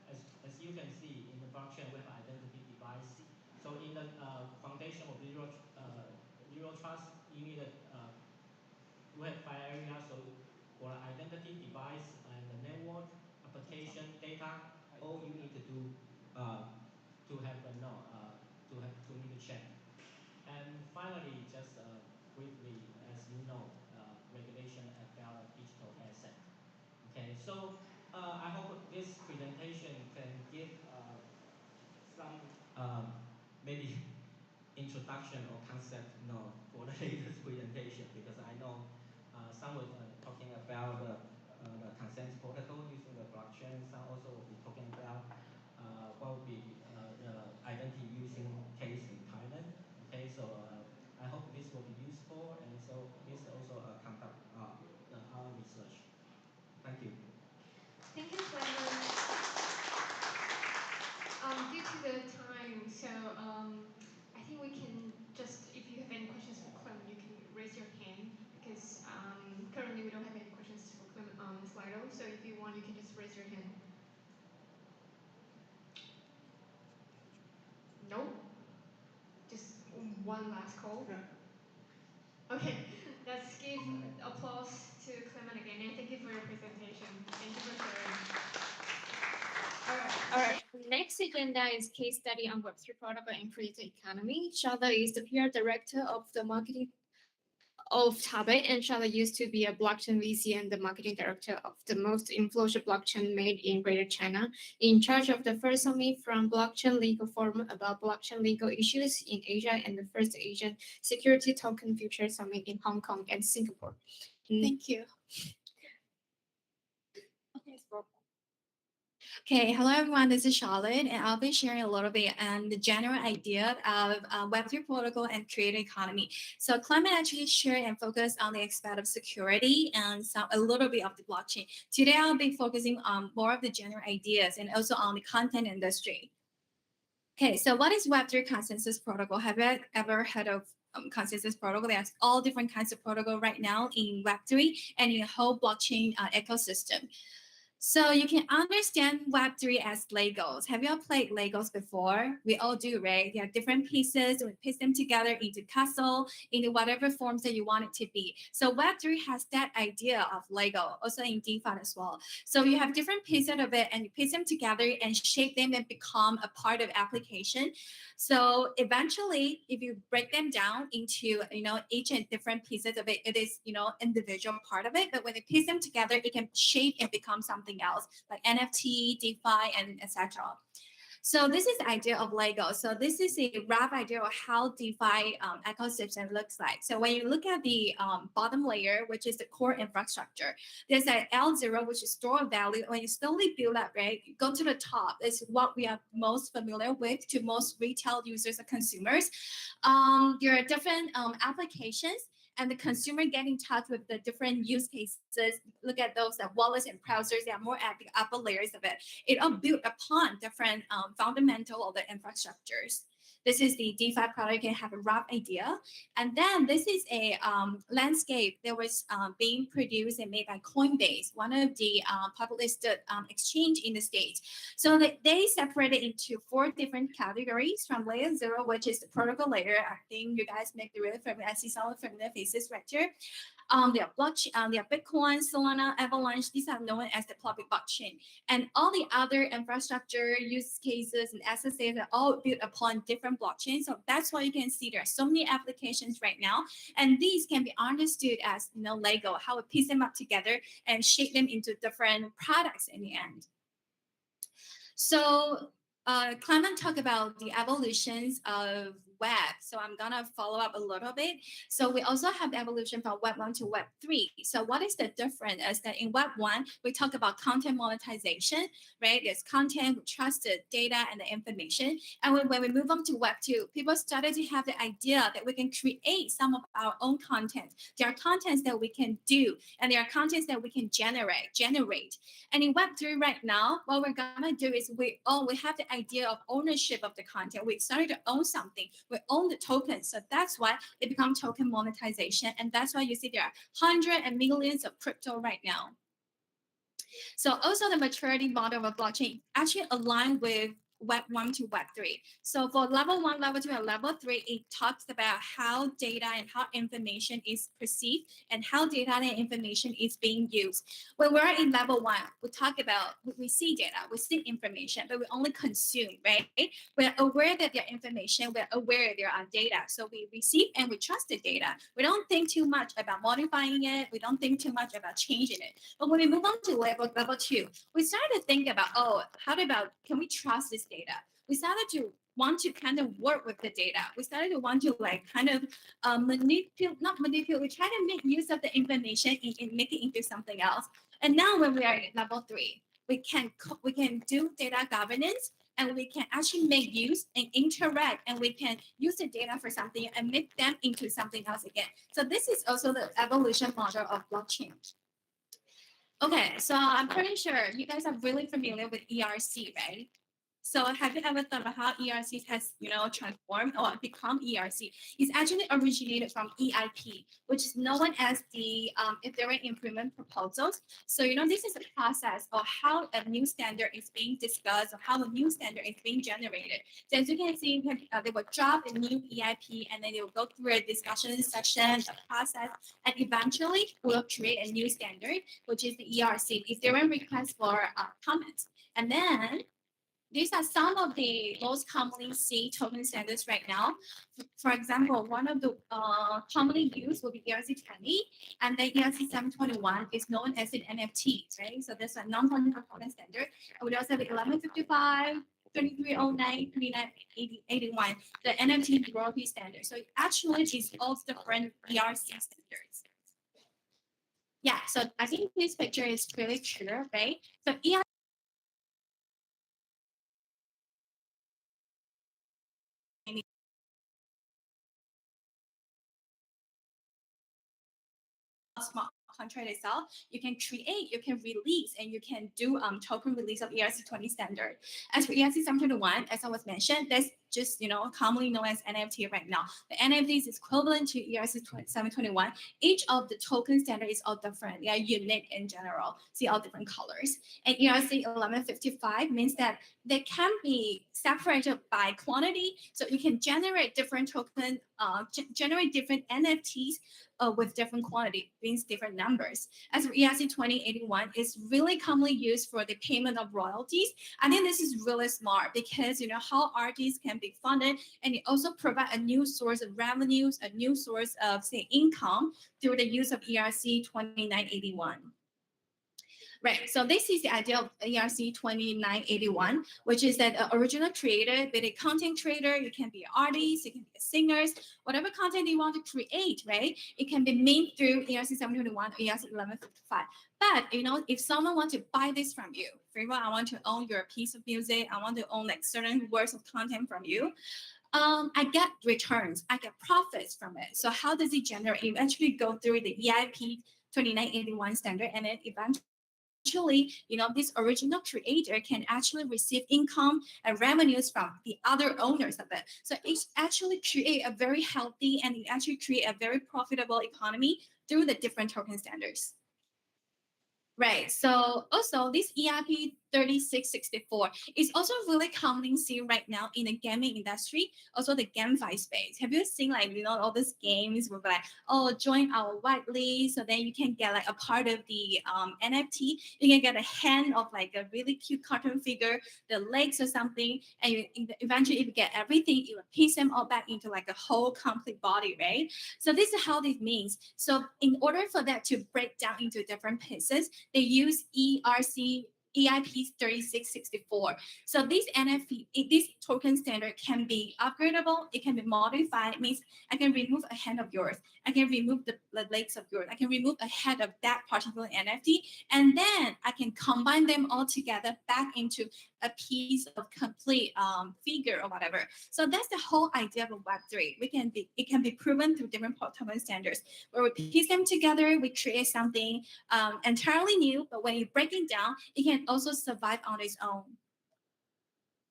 Speaker 7: as you can see in the blockchain, we have identity device. So in the foundation of zero trust, you need a we have 5 areas. So for identity device and the network, application, data, all you need to do to have to need to check. And finally, just briefly, as you know, regulation about digital asset. Okay, so I hope this presentation can give some maybe introduction or concept, for the latest presentation, because I know some was talking about the consent protocol using the blockchain. Some also will be talking about what would be the identity using case in Thailand. Okay, so I hope this will be useful, and so this also conduct our research. Thank you.
Speaker 1: Thank you, Clement. Due to the time, so I think we can just, if you have any questions for Clement, you can raise your hand, because currently we don't have any questions for Clement on Slido. So if you want, you can just raise your hand. Nope. Just one last call. Okay, let's give applause to Clement again, and thank you for your presentation. Thank you for sharing. All right. Next agenda is case study on Web3 protocol and creator economy. Shala is the PR director of the marketing of Tabe, and Shala used to be a blockchain VC and the marketing director of the most influential blockchain made in Greater China, in charge of the first summit from Blockchain Legal Forum about blockchain legal issues in Asia, and the first Asian Security Token Future Summit in Hong Kong and Singapore.
Speaker 8: Thank you. Okay, hello everyone, this is Charlotte, and I'll be sharing a little bit on the general idea of Web3 protocol and creator economy. So Clement actually shared and focused on the aspect of security and a little bit of the blockchain. Today, I'll be focusing on more of the general ideas and also on the content industry. Okay, so what is Web3 consensus protocol? Have you ever heard of consensus protocol? There's all different kinds of protocol right now in Web3 and in the whole blockchain ecosystem. So you can understand Web3 as Legos. Have you all played Legos before? We all do, right? There are different pieces, and we piece them together into castle, into whatever forms that you want it to be. So Web3 has that idea of Lego, also in DeFi as well. So you have different pieces of it, and you piece them together and shape them and become a part of application. So eventually, if you break them down into, each and different pieces of it, it is, individual part of it. But when you piece them together, it can shape and become something else, like NFT, DeFi, and etc. So this is the idea of Lego. So this is a rough idea of how DeFi ecosystem looks like. So when you look at the bottom layer, which is the core infrastructure, there's an L0, which is store of value. When you slowly build up, right, you go to the top. Is what we are most familiar with to most retail users and consumers. There are different applications, and the consumer get in touch with the different use cases. Look at those wallets and browsers. They are more at the upper layers of it. It all built upon different fundamental of the infrastructures. This is the DeFi product. You can have a rough idea. And then this is a landscape that was being produced and made by Coinbase, one of the public listed exchange in the States. So they separated into 4 different categories from layer 0, which is the protocol layer. I think you guys make the really familiar. I see some familiar faces right here. They are blockchain, they are Bitcoin, Solana, Avalanche. These are known as the public blockchain. And all the other infrastructure, use cases, and SSAs are all built upon different blockchains. So that's why you can see there are so many applications right now. And these can be understood as Lego, how we piece them up together and shape them into different products in the end. So Clement talked about the evolutions of web. So I'm gonna follow up a little bit. So we also have the evolution from Web 1 to Web 3. So what is the difference is that in Web 1, we talk about content monetization, right? There's content, trusted data, and the information. And when we move on to Web 2, people started to have the idea that we can create some of our own content. There are contents that we can do, and there are contents that we can generate. And in Web 3 right now, what we're gonna do is we have the idea of ownership of the content. We started to own something. We own the token. So that's why it becomes token monetization. And that's why you see there are hundreds and millions of crypto right now. So also the maturity model of blockchain actually aligned with Web 1 to Web 3. So for level 1, level 2, and level 3, it talks about how data and how information is perceived and how data and information is being used. When we're in level 1, we talk about, we see data, we see information, but we only consume, right? We're aware that there are information, we're aware there are data. So we receive and we trust the data. We don't think too much about modifying it. We don't think too much about changing it. But when we move on to level 2, we started to think about, can we trust this data? We started to want to kind of work with the data. We started to want to manipulate, we try to make use of the information and make it into something else. And now when we are at level 3, we can do data governance, and we can actually make use and interact, and we can use the data for something and make them into something else again. So this is also the evolution model of blockchain. Okay, so I'm pretty sure you guys are really familiar with ERC, right? So have you ever thought about how ERC has, transformed or become ERC? It's actually originated from EIP, which is known as the Ethereum Improvement Proposals. So, this is a process of how a new standard is being discussed, or how a new standard is being generated. So as you can see, they will drop a new EIP, and then they will go through a discussion session, a process, and eventually will create a new standard, which is the ERC, Ethereum Request for Comments. And then these are some of the most commonly seen token standards right now. For example, one of the commonly used will be ERC20, and then ERC721 is known as an NFT, right? So that's a non-fungible token standard. And we also have 1155, 2309, 2981, the NFT royalty standard. So it actually is all different ERC standards. Yeah, so I think this picture is really clear, right? So ERC smart contract itself, you can create, you can release, and you can do token release of ERC20 standard. As for ERC721, as I was mentioned, that's just commonly known as NFT right now. The NFT is equivalent to ERC721. Each of the token standard is all different. They are unique in general. See all different colors. And ERC1155 means that they can be separated by quantity, so you can generate different token, generate different NFTs with different quantity, means different numbers. As for ERC2081, it's really commonly used for the payment of royalties. I think this is really smart because how artists can be funded, and it also provide a new source of revenues, a new source of income through the use of ERC2981. Right, so this is the idea of ERC2981, which is that original creator, be it a content creator, you can be an artist, you can be a singers, whatever content you want to create, right? It can be made through ERC721 or ERC1155. But if someone wants to buy this from you, for example, I want to own your piece of music, I want to own certain words of content from you, I get returns, I get profits from it. So how does it generate? You actually go through the EIP 2981 standard, and then eventually, this original creator can actually receive income and revenues from the other owners of it. So it actually create a very healthy, and it actually create a very profitable economy through the different token standards. Right. So also this EIP 3664 is also really commonly seen right now in the gaming industry, also the GameFi space. Have you seen all these games with join our whitelist, so then you can get a part of the NFT. You can get a hand of a really cute cartoon figure, the legs or something, and eventually if you get everything, you will piece them all back into a whole complete body, right? So this is how this means. So in order for that to break down into different pieces, they use ERC EIP 3664. So this NFT, this token standard can be upgradable. It can be modified. It means I can remove a hand of yours. I can remove the legs of yours. I can remove a head of that particular NFT, and then I can combine them all together back into a piece of complete figure or whatever. So that's the whole idea of Web3. It can be proven through different token standards where we piece them together, we create something entirely new, but when you break it down, it can also survive on its own.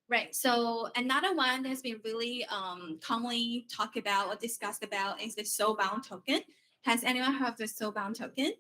Speaker 8: Right. So another one that's been really commonly talked about or discussed about is the soulbound token. Has anyone heard of the soulbound token?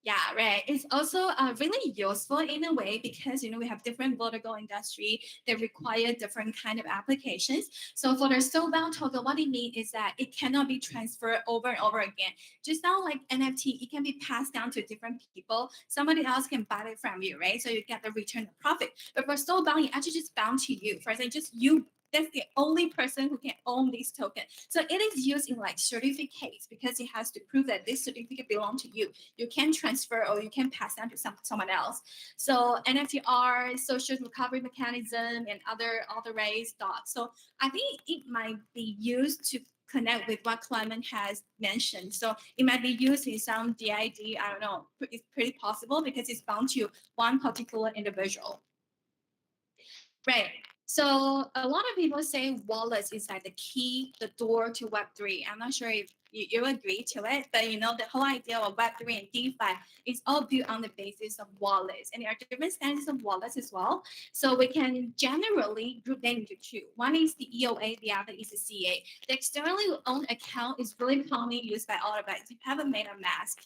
Speaker 8: Yeah, right. It's also really useful in a way because, we have different vertical industry that require different kind of applications. So for the soulbound token, what it means is that it cannot be transferred over and over again. Just now, like NFT, it can be passed down to different people. Somebody else can buy it from you, right? So you get the return of profit. But for soulbound, it actually just bound to you. For example, just you. That's the only person who can own this token. So it is used in like certificates because it has to prove that this certificate belongs to you. You can transfer or you can pass down to someone else. So NFTR, social recovery mechanism, and other authorized thoughts. So I think it might be used to connect with what Clement has mentioned. So it might be used in some DID, I don't know, it's pretty possible because it's bound to one particular individual. Right. So a lot of people say wallets is like the key, the door to Web3. I'm not sure if you agree to it, but the whole idea of Web3 and DeFi is all built on the basis of wallets. And there are different standards of wallets as well. So we can generally group them into two. One is the EOA, the other is the CA. The externally owned account is really commonly used by all of us. You have a MetaMask.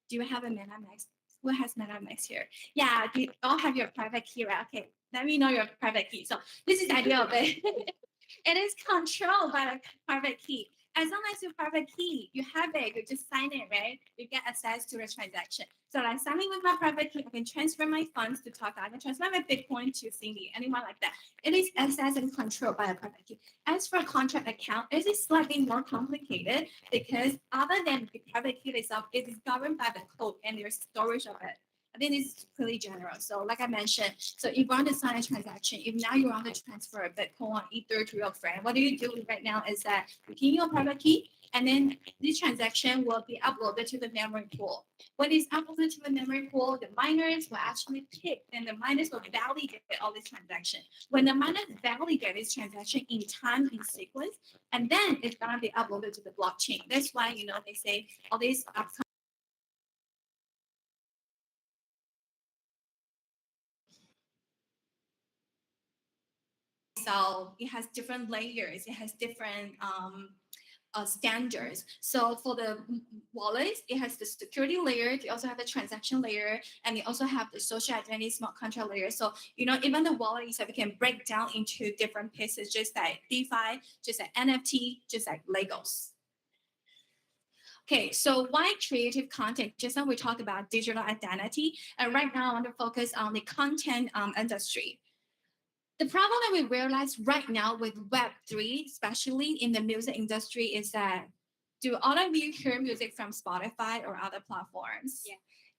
Speaker 8: Do you have a MetaMask? Who has MetaMask here? Yeah, you all have your private key, right? Okay. Let me know your private key. So this is the idea of it. It is controlled by a private key. As long as your private key, you have it, you just sign it, right? You get access to the transaction. So like signing with my private key, I can transfer my funds to Taka. I can transfer my Bitcoin to Cindy, anyone like that. It is accessed and controlled by a private key. As for a contract account, it is slightly more complicated because other than the private key itself, it is governed by the code and there's storage of it. I think it's pretty general. So like I mentioned, so if you want to sign a transaction, if now you want to transfer a Bitcoin Ether to your friend, what do you do right now is that you key your private key, and then this transaction will be uploaded to the memory pool. When it's uploaded to the memory pool, the miners will actually pick, and the miners will validate all this transaction. When the miners validate this transaction in time, in sequence, and then it's gonna be uploaded to the blockchain. That's why they say all these so it has different layers, it has different standards. So for the wallets, it has the security layer, they also have the transaction layer, and they also have the social identity smart contract layer. So even the wallet itself, we can break down into different pieces, just like DeFi, just like NFT, just like Legos. Okay, so why creative content? Just now we talked about digital identity, and right now I want to focus on the content industry. The problem that we realize right now with Web3, especially in the music industry, is that do all of you hear music from Spotify or other platforms?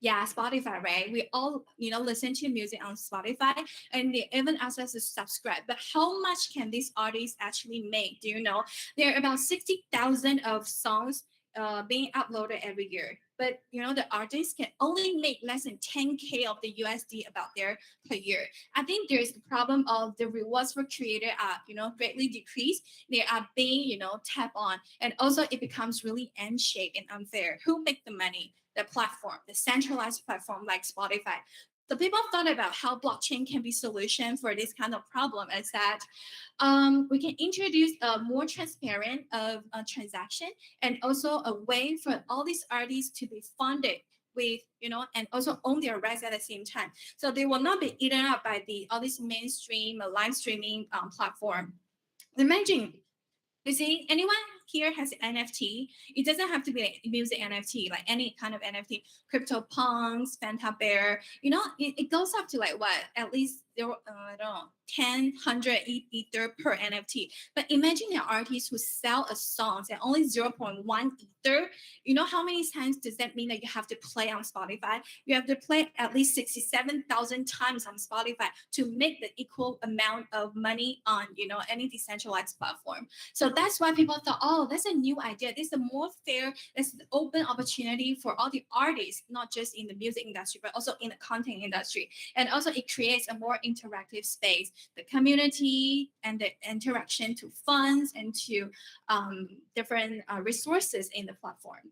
Speaker 8: Yeah, Spotify, right? We all, listen to music on Spotify, and they even ask us to subscribe. But how much can these artists actually make? Do you know? There are about 60,000 of songs being uploaded every year. But the artists can only make less than 10K of the USD about there per year. I think there's the problem of the rewards for creator are greatly decreased. They are being tapped on, and also it becomes really end-shaped and unfair. Who make the money? The platform, the centralized platform like Spotify. So people thought about how blockchain can be solution for this kind of problem is that we can introduce a more transparent transaction, and also a way for all these artists to be funded with, and also own their rights at the same time. So they will not be eaten up by all this mainstream live streaming platform. Imagine, you see, anyone here has NFT. It doesn't have to be like music NFT, like any kind of NFT, CryptoPunks, Fanta Bear, you know, it goes up to like what, at least there, I don't know, 10, 100 Ether per NFT. But imagine an artist who sell a song at only 0.1 Ether. You know how many times does that mean that you have to play on Spotify? You have to play at least 67,000 times on Spotify to make the equal amount of money on, you know, any decentralized platform. So that's why people thought, oh, that's a new idea. This is a more fair, this is an open opportunity for all the artists, not just in the music industry, but also in the content industry. And also it creates a more interactive space, the community and the interaction to funds and to different resources in the platform.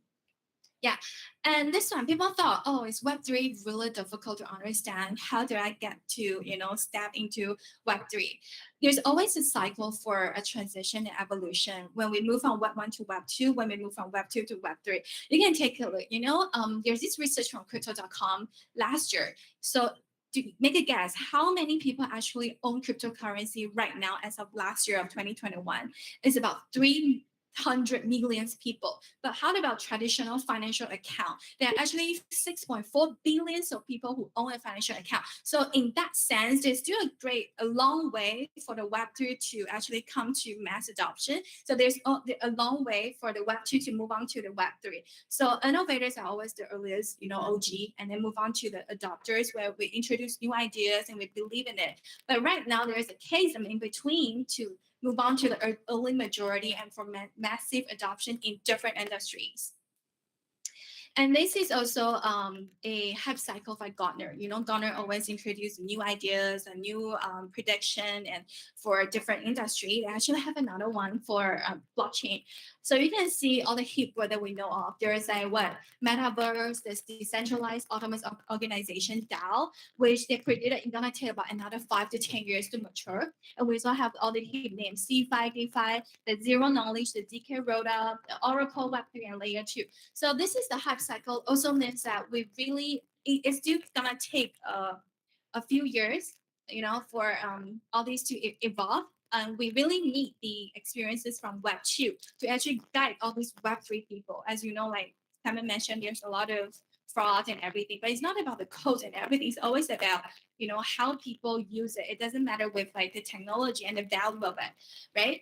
Speaker 8: Yeah, and this one people thought, oh, is Web3 really difficult to understand? How do I get to, you know, step into Web3? There's always a cycle for a transition and evolution. When we move from Web1 to Web2, when we move from Web2 to Web3, you can take a look. You know, there's this research from Crypto.com last year. So to make a guess, how many people actually own cryptocurrency right now as of last year of 2021? It's about 300 million people. But how about traditional financial account? There are actually 6.4 billion of people who own a financial account. So in that sense, there's still a long way for the Web3 to actually come to mass adoption. So there's a long way for the Web2 to move on to the Web3. So innovators are always the earliest, you know, OG, and then move on to the adopters where we introduce new ideas and we believe in it. But right now there is a chasm in between to move on to the early majority and for massive adoption in different industries. And this is also a hype cycle by Gartner. You know, Gartner always introduce new ideas, a new prediction, and for different industry, they actually have another one for blockchain. So you can see all the hip word that we know of. There is a metaverse, this decentralized autonomous organization DAO, which they predicted it's gonna take about another 5 to 10 years to mature. And we also have all the hip names: CeFi, DeFi, the zero knowledge, the DK Rollup, the Oracle Web3, and Layer 2. So this is the hype cycle. Also means that we really, it's still gonna take a few years, you know, for all these to evolve. And we really need the experiences from Web 2 to actually guide all these Web 3 people. As you know, like Simon mentioned, there's a lot of fraud and everything, but it's not about the code and everything. It's always about, you know, how people use it. It doesn't matter with like the technology and the value of it, right?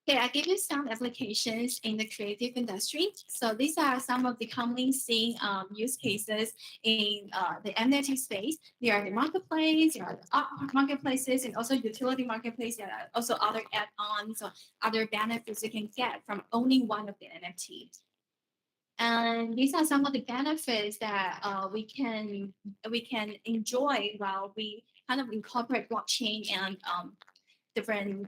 Speaker 8: Okay, I give you some applications in the creative industry. So these are some of the commonly seen use cases in the NFT space. There are the marketplace, there are the art marketplaces, and also utility marketplace. There are also other add-ons or other benefits you can get from owning one of the NFTs. And these are some of the benefits that we can enjoy while we kind of incorporate blockchain and different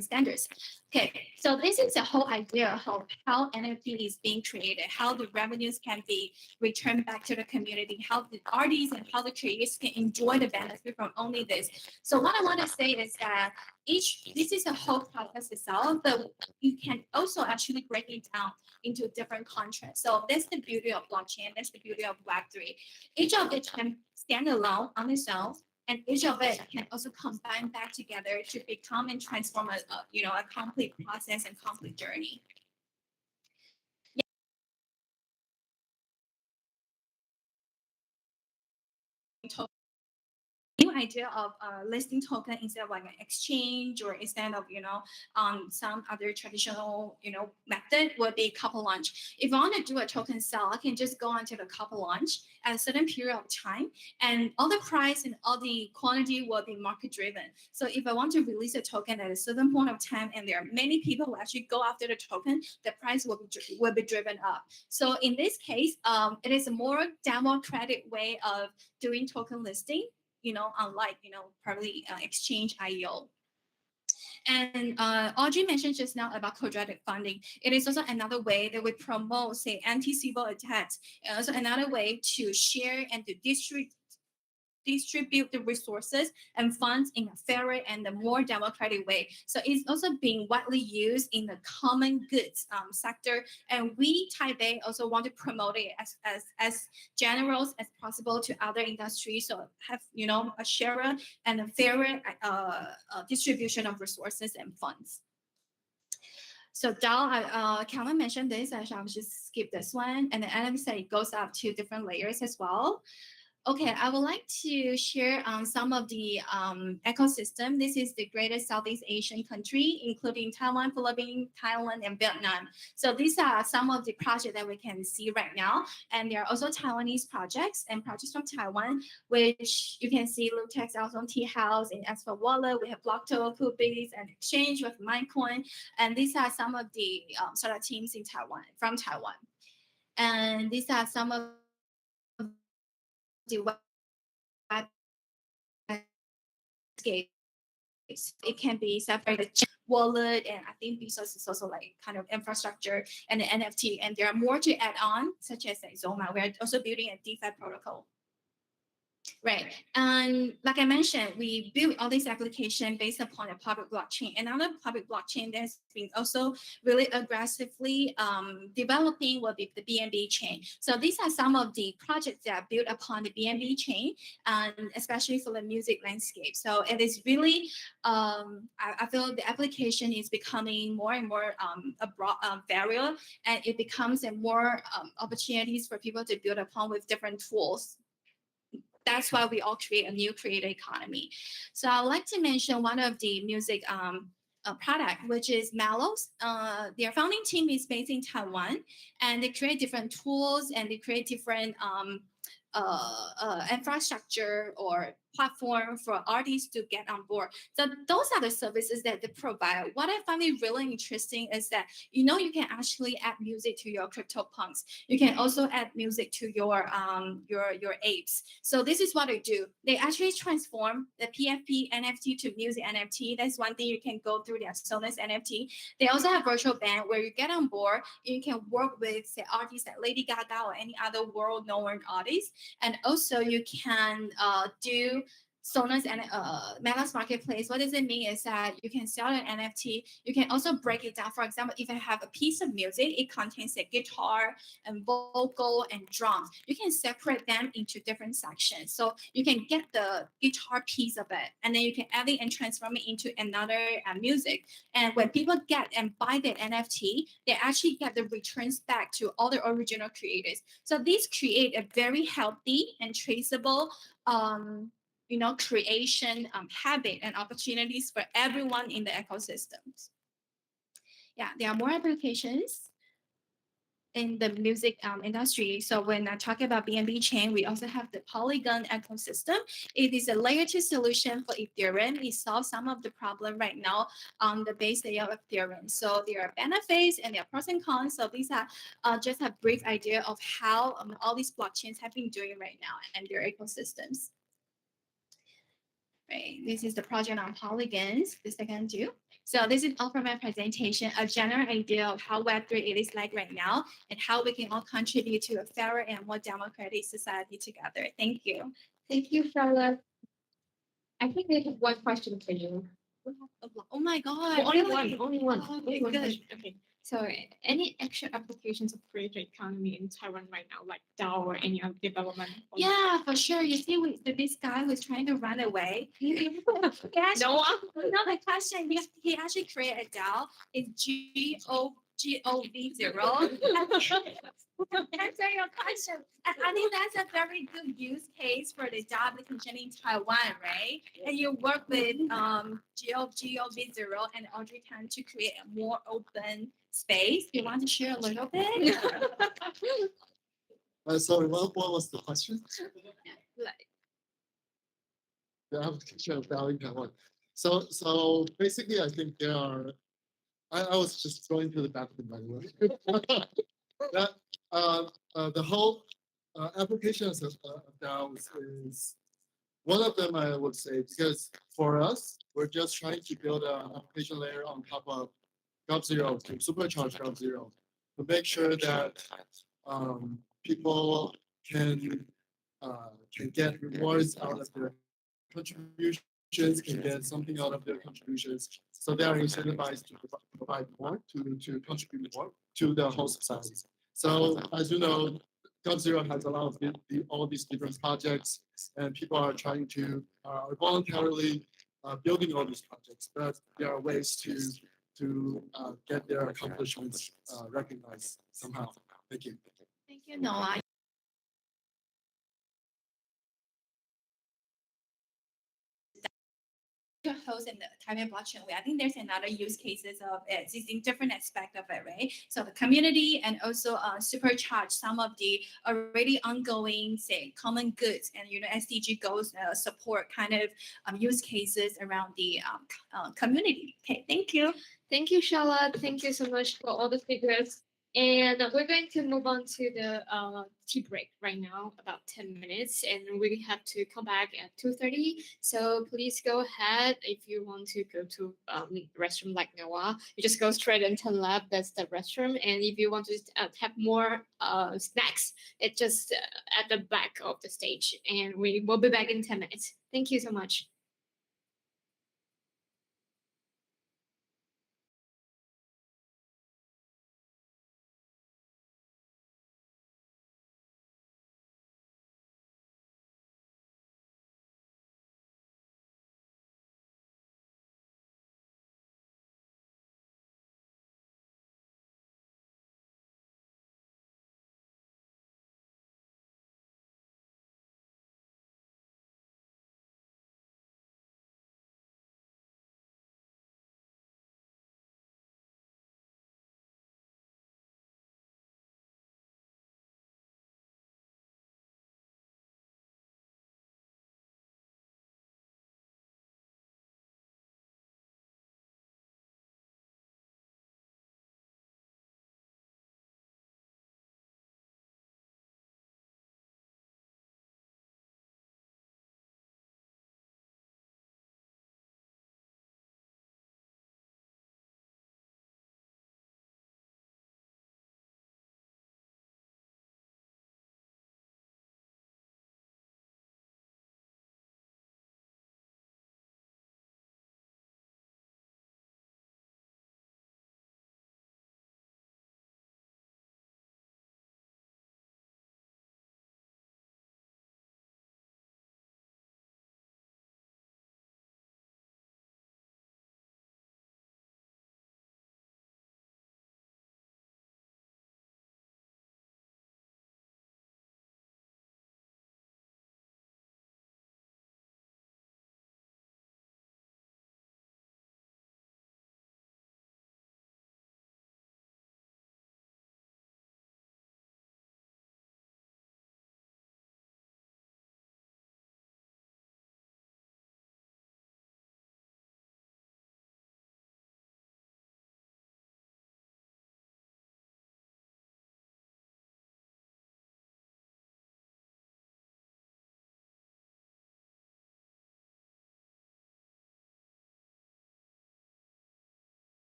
Speaker 8: standards. Okay, so this is the whole idea of how NFT is being created, how the revenues can be returned back to the community, how the artists and how the creators can enjoy the benefit from only this. So what I want to say is that this is a whole process itself, but you can also actually break it down into different contracts. So that's the beauty of blockchain, that's the beauty of Web3. Each of it can stand alone on its own, and each of it can also combine back together to become and transform a complete process and complete journey. New idea of listing token instead of like an exchange or instead of some other traditional method would be couple launch. If I want to do a token sell, I can just go onto the couple launch at a certain period of time, and all the price and all the quantity will be market driven. So if I want to release a token at a certain point of time and there are many people who actually go after the token, the price will be driven up. So in this case, it is a more democratic way of doing token listing, unlike, probably exchange IO. And Audrey mentioned just now about quadratic funding. It is also another way that we promote, say, anti-cyber attacks. And also another way to share and to distribute the resources and funds in a fairer and a more democratic way. So it's also being widely used in the common goods sector. And we, Taipei, also want to promote it as general as possible to other industries. So have, a share and a fairer distribution of resources and funds. So DAO, Calvin mentioned this, I shall just skip this one. And the NFT said it goes up to different layers as well. Okay, I would like to share some of the ecosystem. This is the greatest Southeast Asian country, including Taiwan, Philippines, Thailand, and Vietnam. So these are some of the projects that we can see right now. And there are also Taiwanese projects and projects from Taiwan, which you can see Lutex, also Tea House, and as for Wallet, we have Blockto, Coopbase, and Exchange with Minecoin. And these are some of the sort of teams in Taiwan, from Taiwan. And these are some of the web landscape. It can be separated wallet, and I think Bezos is also like kind of infrastructure and the NFT. And there are more to add on, such as like Zoma. We're also building a DeFi protocol. Right. And like I mentioned, we build all these applications based upon a public blockchain. Another public blockchain that's been also really aggressively developing will be the BNB chain. So these are some of the projects that are built upon the BNB chain, and especially for the music landscape. So it is really, I feel the application is becoming more and more a broad barrier, and it becomes a more opportunities for people to build upon with different tools. That's why we all create a new creator economy. So I would like to mention one of the music product, which is Mallows. Their founding team is based in Taiwan, and they create different tools, and they create different infrastructure or platform for artists to get on board. So those are the services that they provide. What I find it really interesting is that, you know, you can actually add music to your CryptoPunks. You can also add music to your apes. So this is what they do. They actually transform the PFP NFT to music NFT. That's one thing you can go through their Sonos NFT. They also have virtual band where you get on board. You can work with, say, artists like Lady Gaga or any other world-known artist. And also you can do Sonos and Metas Marketplace. What does it mean is that you can sell an NFT. You can also break it down. For example, if I have a piece of music, it contains a guitar and vocal and drums. You can separate them into different sections. So you can get the guitar piece of it, and then you can add it and transform it into another music. And when people get and buy that NFT, they actually get the returns back to all the original creators. So these create a very healthy and traceable creation habit and opportunities for everyone in the ecosystems. Yeah, there are more applications in the music industry. So when I talk about BNB chain, we also have the Polygon ecosystem. It is a layer 2 solution for Ethereum. It solves some of the problem right now on the base layer of Ethereum. So there are benefits and there are pros and cons. So these are just a brief idea of how all these blockchains have been doing right now and their ecosystems. Right, this is the project on polygons, the second do. So this is all from my presentation, a general idea of how Web3 it is like right now and how we can all contribute to a fairer and more democratic society together. Thank you.
Speaker 1: Thank you, Charlotte. I think we have one question for you.
Speaker 8: Oh my God.
Speaker 1: Only
Speaker 8: really?
Speaker 1: one, only one.
Speaker 8: Oh,
Speaker 1: Only
Speaker 8: okay,
Speaker 1: one
Speaker 8: good.
Speaker 1: question. Okay. So any actual applications of creator economy in Taiwan right now, like DAO or any other development?
Speaker 8: Yeah, for sure. You see, this guy was trying to run away. He actually,
Speaker 1: No one?
Speaker 8: no, the question, he actually created a DAO. It's GOV0. Answer your question. I think that's a very good use case for the job application in Taiwan, right? And you work with GOV0 and Audrey Tan to create a more open space. You want to share a little bit?
Speaker 9: Sorry, what was the question?
Speaker 1: Like,
Speaker 9: The application of DAO in Taiwan. So basically, I think there are. I was just going to the bathroom, by the way. That the whole application of DAO is one of them, I would say, because for us, we're just trying to build an application layer on top of GovZero to supercharge GovZero to make sure that people can get rewards out of their contributions, can get something out of their contributions. So they are incentivized to provide more, to contribute more to the whole society. So as you know, GovZero has a lot of all these different projects, and people are trying to are voluntarily building all these projects. But there are ways to get their accomplishments recognized somehow. Thank you.
Speaker 8: Thank you, Noah. To host in the Taipei blockchain way, I think there's another use cases of it, using different aspect of it, right? So the community and also supercharge some of the already ongoing, say, common goods and SDG goals support kind of use cases around the community. Okay, thank you.
Speaker 1: Thank you, Charlotte. Thank you so much for all the figures. And we're going to move on to the tea break right now, about 10 minutes, and we have to come back at 2:30. So please go ahead if you want to go to restroom like Noah. You just go straight and turn left. That's the restroom. And if you want to have more snacks, it's just at the back of the stage. And we will be back in 10 minutes. Thank you so much.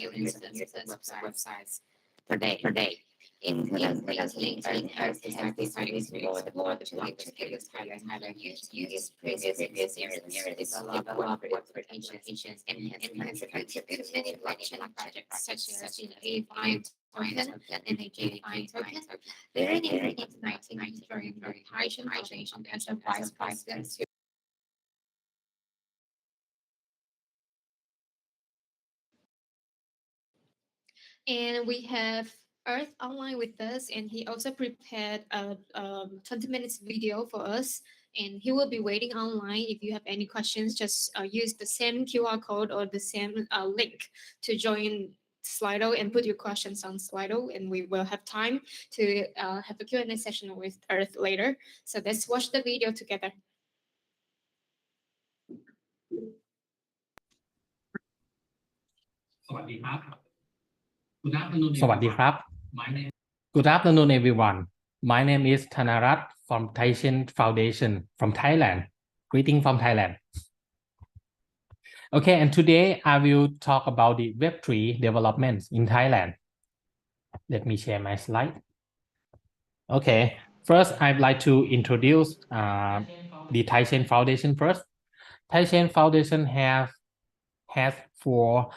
Speaker 1: websites per day. In link Earth is deciding to explore the blockchain highlight use previous years develop applications enhance to many blockchain projects such as AFI token and AJI token. During 1990 during the Haitian Foundation as a vice president to and we have Earth online with us, and he also prepared a 20 minutes video for us. And he will be waiting online. If you have any questions, just use the same QR code or the same link to join Slido and put your questions on Slido, and we will have time to have a Q&A session with Earth later. So let's watch the video together.
Speaker 10: สวัสดีครับ Good afternoon
Speaker 11: สวัสดีครับ
Speaker 10: My name
Speaker 11: Good afternoon, everyone. My name is Thanarat from Taishan Foundation from Thailand. Greeting from Thailand. Okay, and today I will talk about the Web3 developments in Thailand. Let me share my slide. Okay, first I'd like to introduce the Taishan Foundation first. Taishan Foundation has four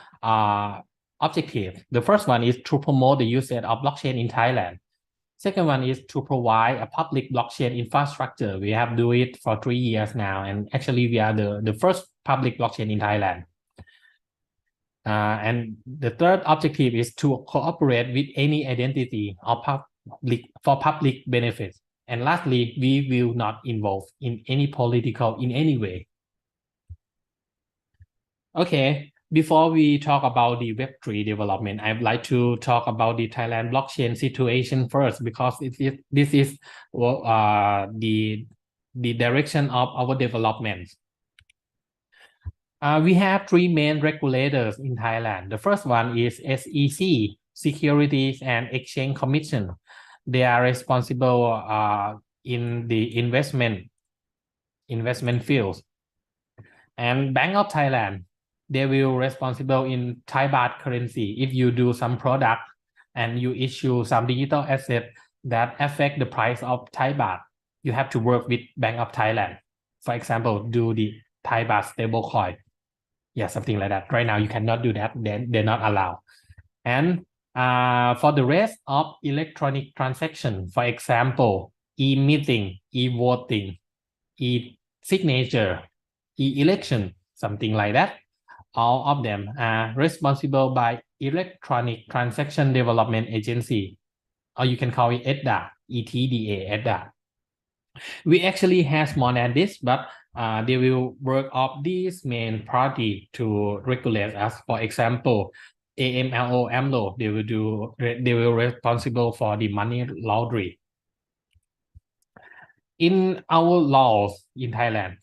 Speaker 11: objectives. The first one is to promote the usage of blockchain in Thailand. Second one is to provide a public blockchain infrastructure. We have do it for 3 years now, and actually we are the first public blockchain in Thailand. And the third objective is to cooperate with any identity or for public benefits. And lastly, we will not involve in any political in any way. Okay, before we talk about the Web3 development, I'd like to talk about the Thailand blockchain situation first, because this is the direction of our development. We have 3 main regulators in Thailand. The first one is SEC, Securities and Exchange Commission. They are responsible in the investment fields. And Bank of Thailand, they will responsible in Thai baht currency. If you do some product and you issue some digital asset that affect the price of Thai baht, you have to work with Bank of Thailand. For example, do the Thai baht stable coin. Yeah, something like that. Right now, you cannot do that. They're not allowed. And for the rest of electronic transaction, for example, e-meeting, e-voting, e-signature, e-election, something like that. All of them are responsible by Electronic Transaction Development Agency, or you can call it EDDA, ETDA, EDDA. We actually have more than this, but they will work off these main party to regulate us. For example, AMLO, they will responsible for the money laundering. In our laws in Thailand,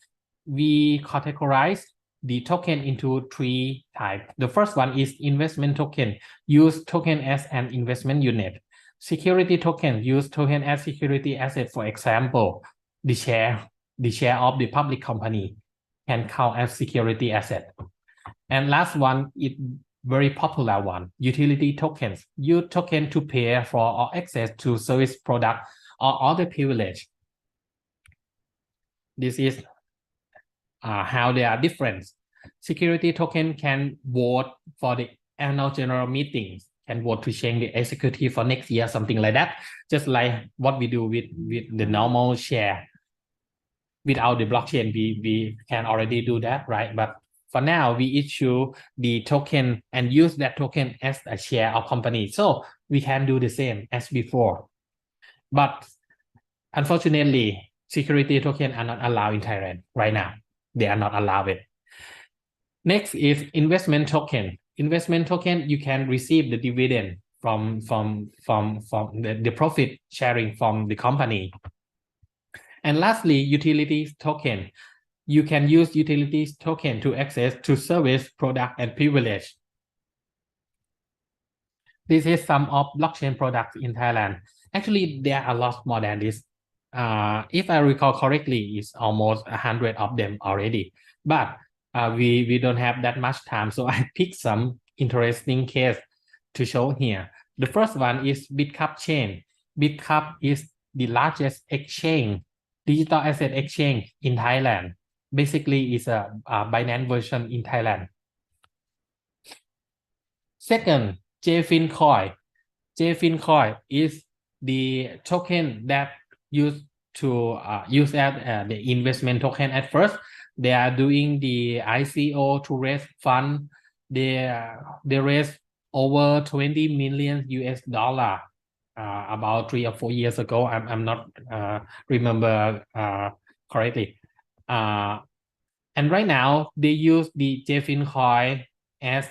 Speaker 11: we categorize the token into 3 types. The first one is investment token. Use token as an investment unit. Security token. Use token as security asset. For example, the share of the public company can count as security asset. And last one is very popular one. Utility tokens. Use token to pay for or access to service product or other privilege. This is how they are different. Security token can vote for the annual general meetings, can vote to change the executive for next year, something like that. Just like what we do with the normal share. Without the blockchain, we can already do that, right? But for now, we issue the token and use that token as a share of company. So we can do the same as before. But unfortunately, security token are not allowed in Thailand right now. They are not allowed it. Next is investment token. Investment token, you can receive the dividend from the profit sharing from the company. And lastly, utilities token. You can use utilities token to access to service, product, and privilege. This is some of blockchain products in Thailand. Actually, there are a lot more than this. If I recall correctly, it's almost 100 of them already. But we don't have that much time, so I picked some interesting case to show here. The first one is Bitcup chain. Bitcup is the largest exchange, digital asset exchange in Thailand. Basically, it's a Binance version in Thailand. Second, JFin Coin. JFin Coin is the token that used to use as the investment token at first. They are doing the ICO to raise fund. They raised over 20 million US dollar about 3 or 4 years ago. I'm not remember correctly. And right now they use the JFin Coin as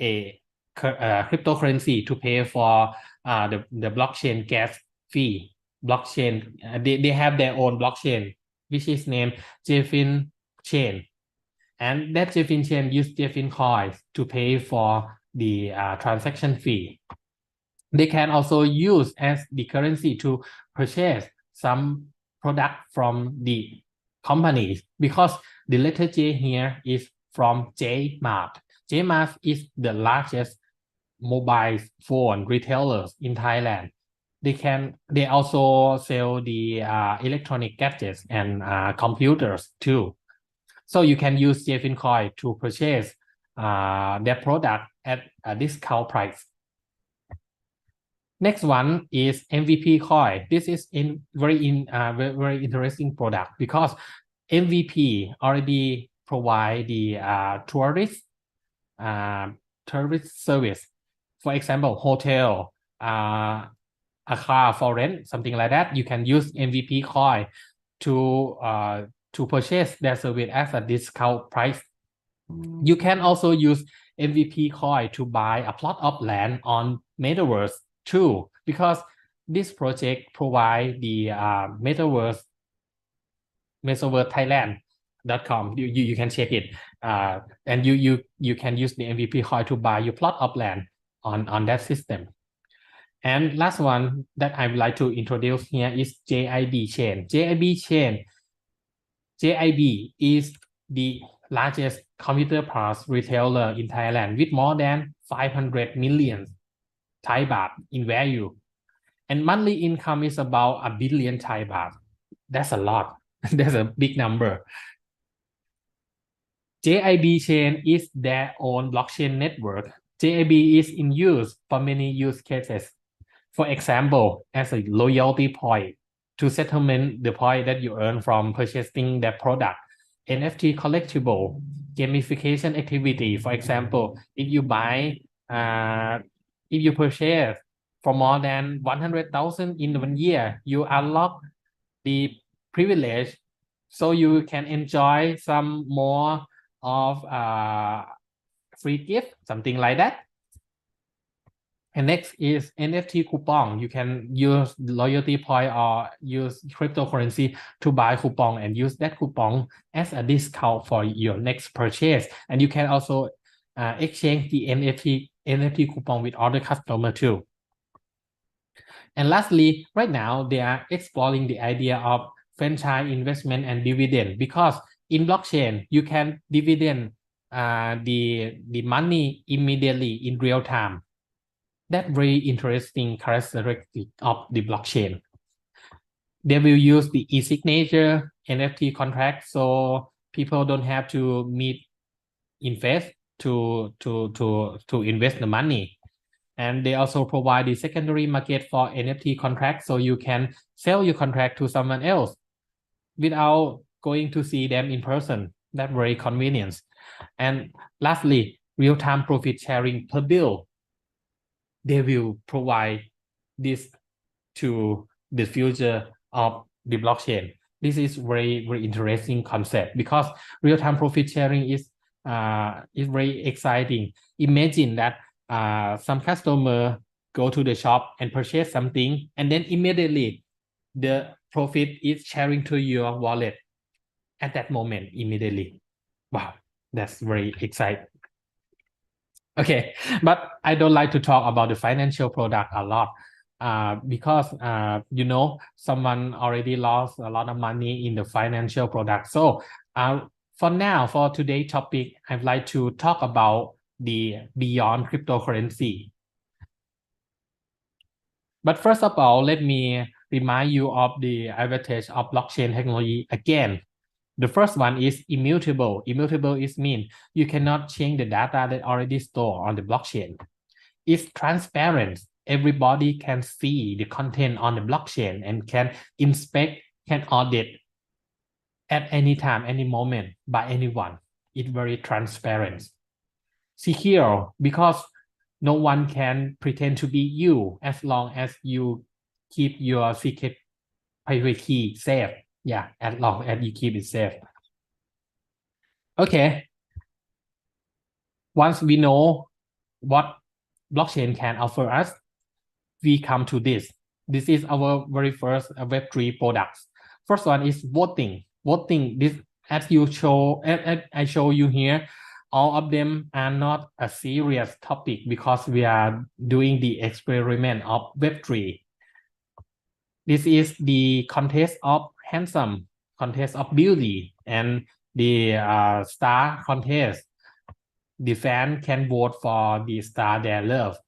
Speaker 11: a cryptocurrency to pay for the blockchain gas fee. Blockchain, they have their own blockchain, which is named JFin chain, and that JFin chain use JFin coins to pay for the transaction fee. They can also use as the currency to purchase some product from the companies, because the letter J here is from JMart. JMart is the largest mobile phone retailers in Thailand. They also sell the electronic gadgets and computers too. So you can use JFin Coin to purchase their product at a discount price. Next one is MVP Coin. This is very interesting product, because MVP already provide the tourist service. For example, hotel, a car for rent, something like that. You can use MVP Coin to purchase their service at a discount price. You can also use MVP Coin to buy a plot of land on Metaverse too, because this project provide the Metaverse Thailand.com. You can check it, and you can use the MVP Coin to buy your plot of land on that system. And last one that I would like to introduce here is JIB chain. JIB is the largest computer parts retailer in Thailand with more than 500 million Thai baht in value. And monthly income is about 1 billion Thai baht. That's a lot. That's a big number. JIB chain is their own blockchain network. JIB is in use for many use cases. For example, as a loyalty point to settlement the point that you earn from purchasing their product. NFT collectible, gamification activity. For example, if you purchase for more than 100,000 in 1 year, you unlock the privilege, so you can enjoy some more of free gift, something like that. And next is NFT coupon. You can use loyalty point or use cryptocurrency to buy coupon and use that coupon as a discount for your next purchase. And you can also exchange the NFT coupon with other customers too. And lastly, right now they are exploring the idea of franchise investment and dividend, because in blockchain you can dividend the money immediately in real time. That's very interesting characteristic of the blockchain. They will use the e-signature NFT contract, so people don't have to meet invest to invest the money. And they also provide the secondary market for NFT contracts, so you can sell your contract to someone else without going to see them in person. That's very convenient. And lastly, real-time profit sharing per bill. They will provide this to the future of the blockchain. This is very interesting concept, because real-time profit sharing is very exciting. Imagine that some customer go to the shop and purchase something, and then immediately the profit is sharing to your wallet at that moment immediately. Wow, that's very exciting. Okay, but I don't like to talk about the financial product a lot because someone already lost a lot of money in the financial product. So for now, for today's topic, I'd like to talk about the beyond cryptocurrency. But first of all, let me remind you of the advantage of blockchain technology again. The first one is immutable. Immutable is mean you cannot change the data that already stored on the blockchain. It's transparent. Everybody can see the content on the blockchain and can inspect, can audit at any time, any moment by anyone. It's very transparent. Secure because no one can pretend to be you as long as you keep your secret private key safe. Yeah, as long as you keep it safe. Okay. Once we know what blockchain can offer us, we come to this. This is our very first Web3 products. First one is voting. Voting, this as I show you here, all of them are not a serious topic because we are doing the experiment of Web3. This is the contest of handsome, contest of beauty, and the star contest. The fan can vote for the star they love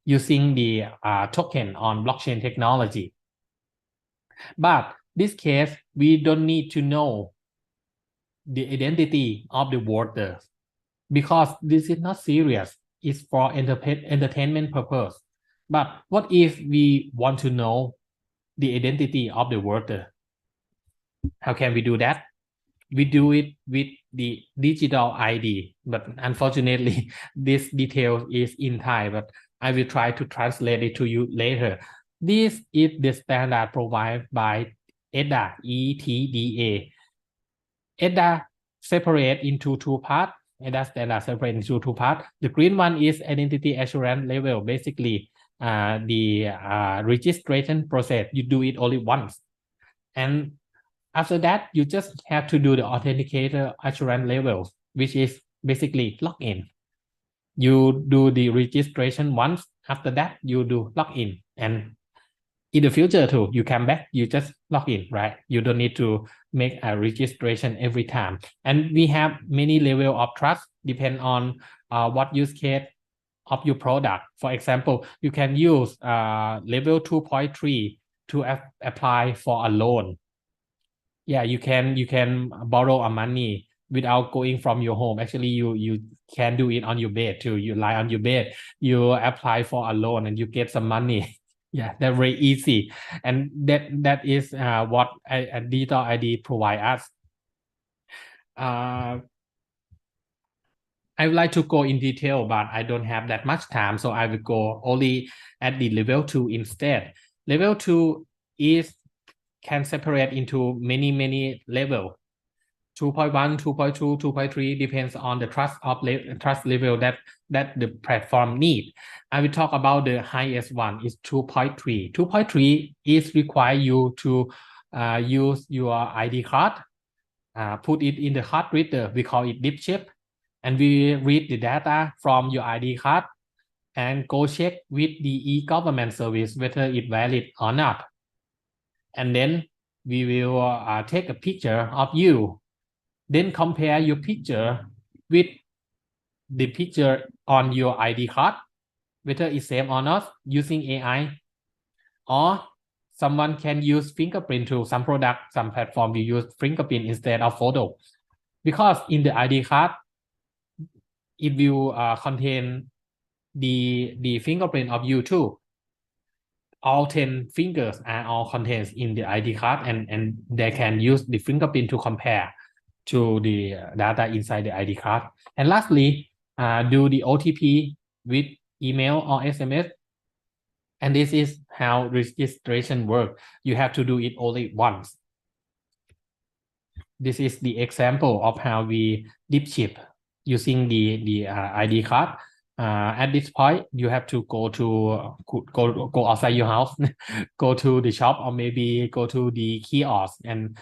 Speaker 11: using the token on blockchain technology. But this case, we don't need to know the identity of the voter because this is not serious. It's for entertainment purpose. But what if we want to know the identity of the voter? How can we do that? We do it with the digital ID, but unfortunately, this detail is in Thai, but I will try to translate it to you later. This is the standard provided by EDA, ETDA. EDA separate into two parts. EDA standard separate into two parts. The green one is identity assurance level, basically the registration process. You do it only once. And after that, you just have to do the authenticator assurance level, which is basically login. You do the registration once. After that, you do login. And in the future too, you come back, you just log in, right? You don't need to make a registration every time. And we have many levels of trust depend on what use case of your product. For example, you can use level 2.3 to apply for a loan. Yeah, you can borrow a money without going from your home. Actually, you can do it on your bed too. You lie on your bed, you apply for a loan and you get some money. Yeah, that's very easy. And that is what a digital ID provide us. I would like to go in detail, but I don't have that much time. So I will go only at the level 2 instead. Level 2 can separate into many levels. 2.1, 2.2, 2.3 depends on the trust level that the platform need. I will talk about the highest one is 2.3. 2.3 is require you to use your ID card, put it in the card reader. We call it dip chip, and we read the data from your ID card and go check with the e-government service whether it's valid or not. And then we will take a picture of you. Then compare your picture with the picture on your ID card, whether it's same or not, using AI. Or someone can use fingerprint to some product, some platform you use fingerprint instead of photo. Because in the ID card, it will contain the fingerprint of you too. All 10 fingers are all contained in the ID card, and they can use the fingerprint to compare to the data inside the ID card. And lastly, do the OTP with email or SMS. And this is how registration works. You have to do it only once. This is the example of how we dip chip using the ID card. At this point, you have to go outside your house, go to the shop, or maybe go to the kiosk and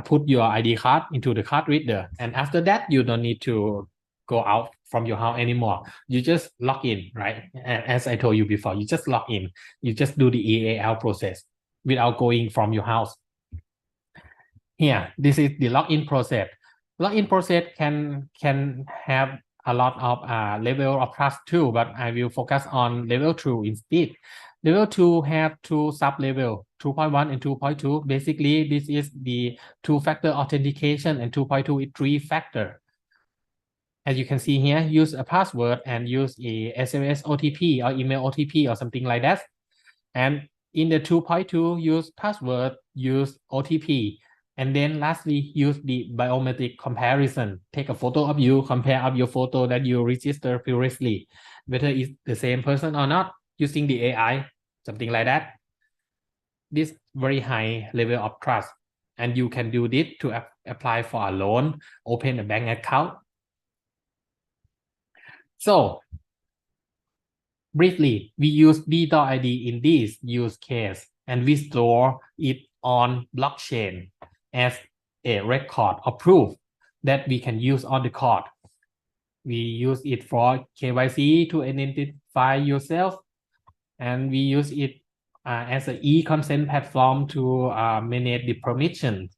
Speaker 11: put your ID card into the card reader. And after that, you don't need to go out from your house anymore. You just log in, right? As I told you before, you just log in. You just do the EAL process without going from your house. Here, this is the login process. Login process can have a lot of level of trust too, but I will focus on level 2 instead. Level 2 have two sub-level, 2.1 and 2.2. Basically, this is the two-factor authentication, and 2.2 is three-factor. As you can see here, use a password and use a SMS OTP or email OTP or something like that. And in the 2.2, use password, use OTP. And then lastly, use the biometric comparison. Take a photo of you, compare of your photo that you registered previously, whether it's the same person or not, using the AI, something like that. This very high level of trust. And you can do this to apply for a loan, open a bank account. So, briefly, we use digital ID in this use case, and we store it on blockchain as a record or proof that we can use on the card. We use it for KYC to identify yourself, and we use it as an e-consent platform to manage the permissions.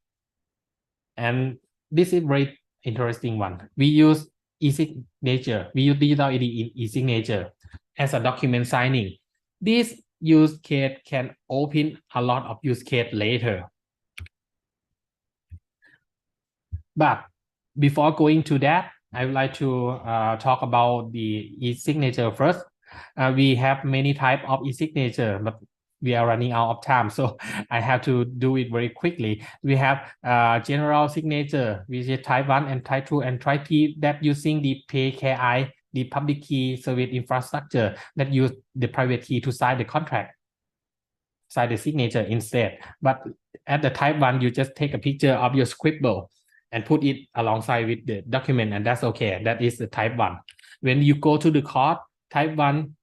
Speaker 11: And this is very interesting one. We use e-signature. We use digital ID in e-signature as a document signing. This use case can open a lot of use case later. But before going to that, I would like to talk about the e-signature first. We have many types of e-signature, but we are running out of time, so I have to do it very quickly. We have general signature, which is type 1 and type 2 and type 3, that using the PKI, the public key service infrastructure, that use the private key to sign the contract, sign the signature instead. But at the type 1, you just take a picture of your scribble and put it alongside with the document, and that's okay. That is the type 1. When you go to the court, type 1,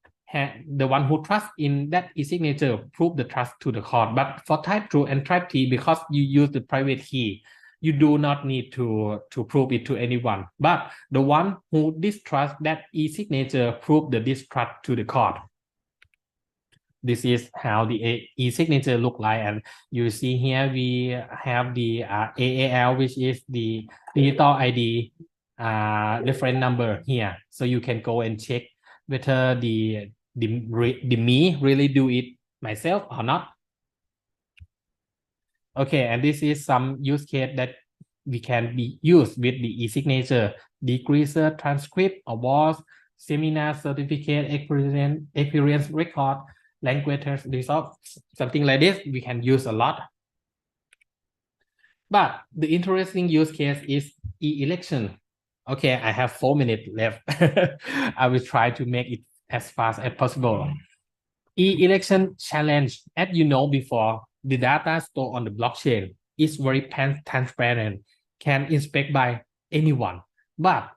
Speaker 11: the one who trusts in that e-signature prove the trust to the court. But for type 2 and type 3, because you use the private key, you do not need to prove it to anyone. But the one who distrusts that e-signature prove the distrust to the court. This is how the e-signature look like, and you see here we have the AAL, which is the digital ID reference number here. So you can go and check whether the me really do it myself or not. Okay, and this is some use case that we can be used with the e-signature: degree cert, transcript, awards, seminar, certificate, experience record, language test results, something like this. We can use a lot. But the interesting use case is e-election. Okay, I have 4 minutes left. I will try to make it as fast as possible. E-election challenge, as you know before, the data stored on the blockchain is very transparent, can inspect by anyone, but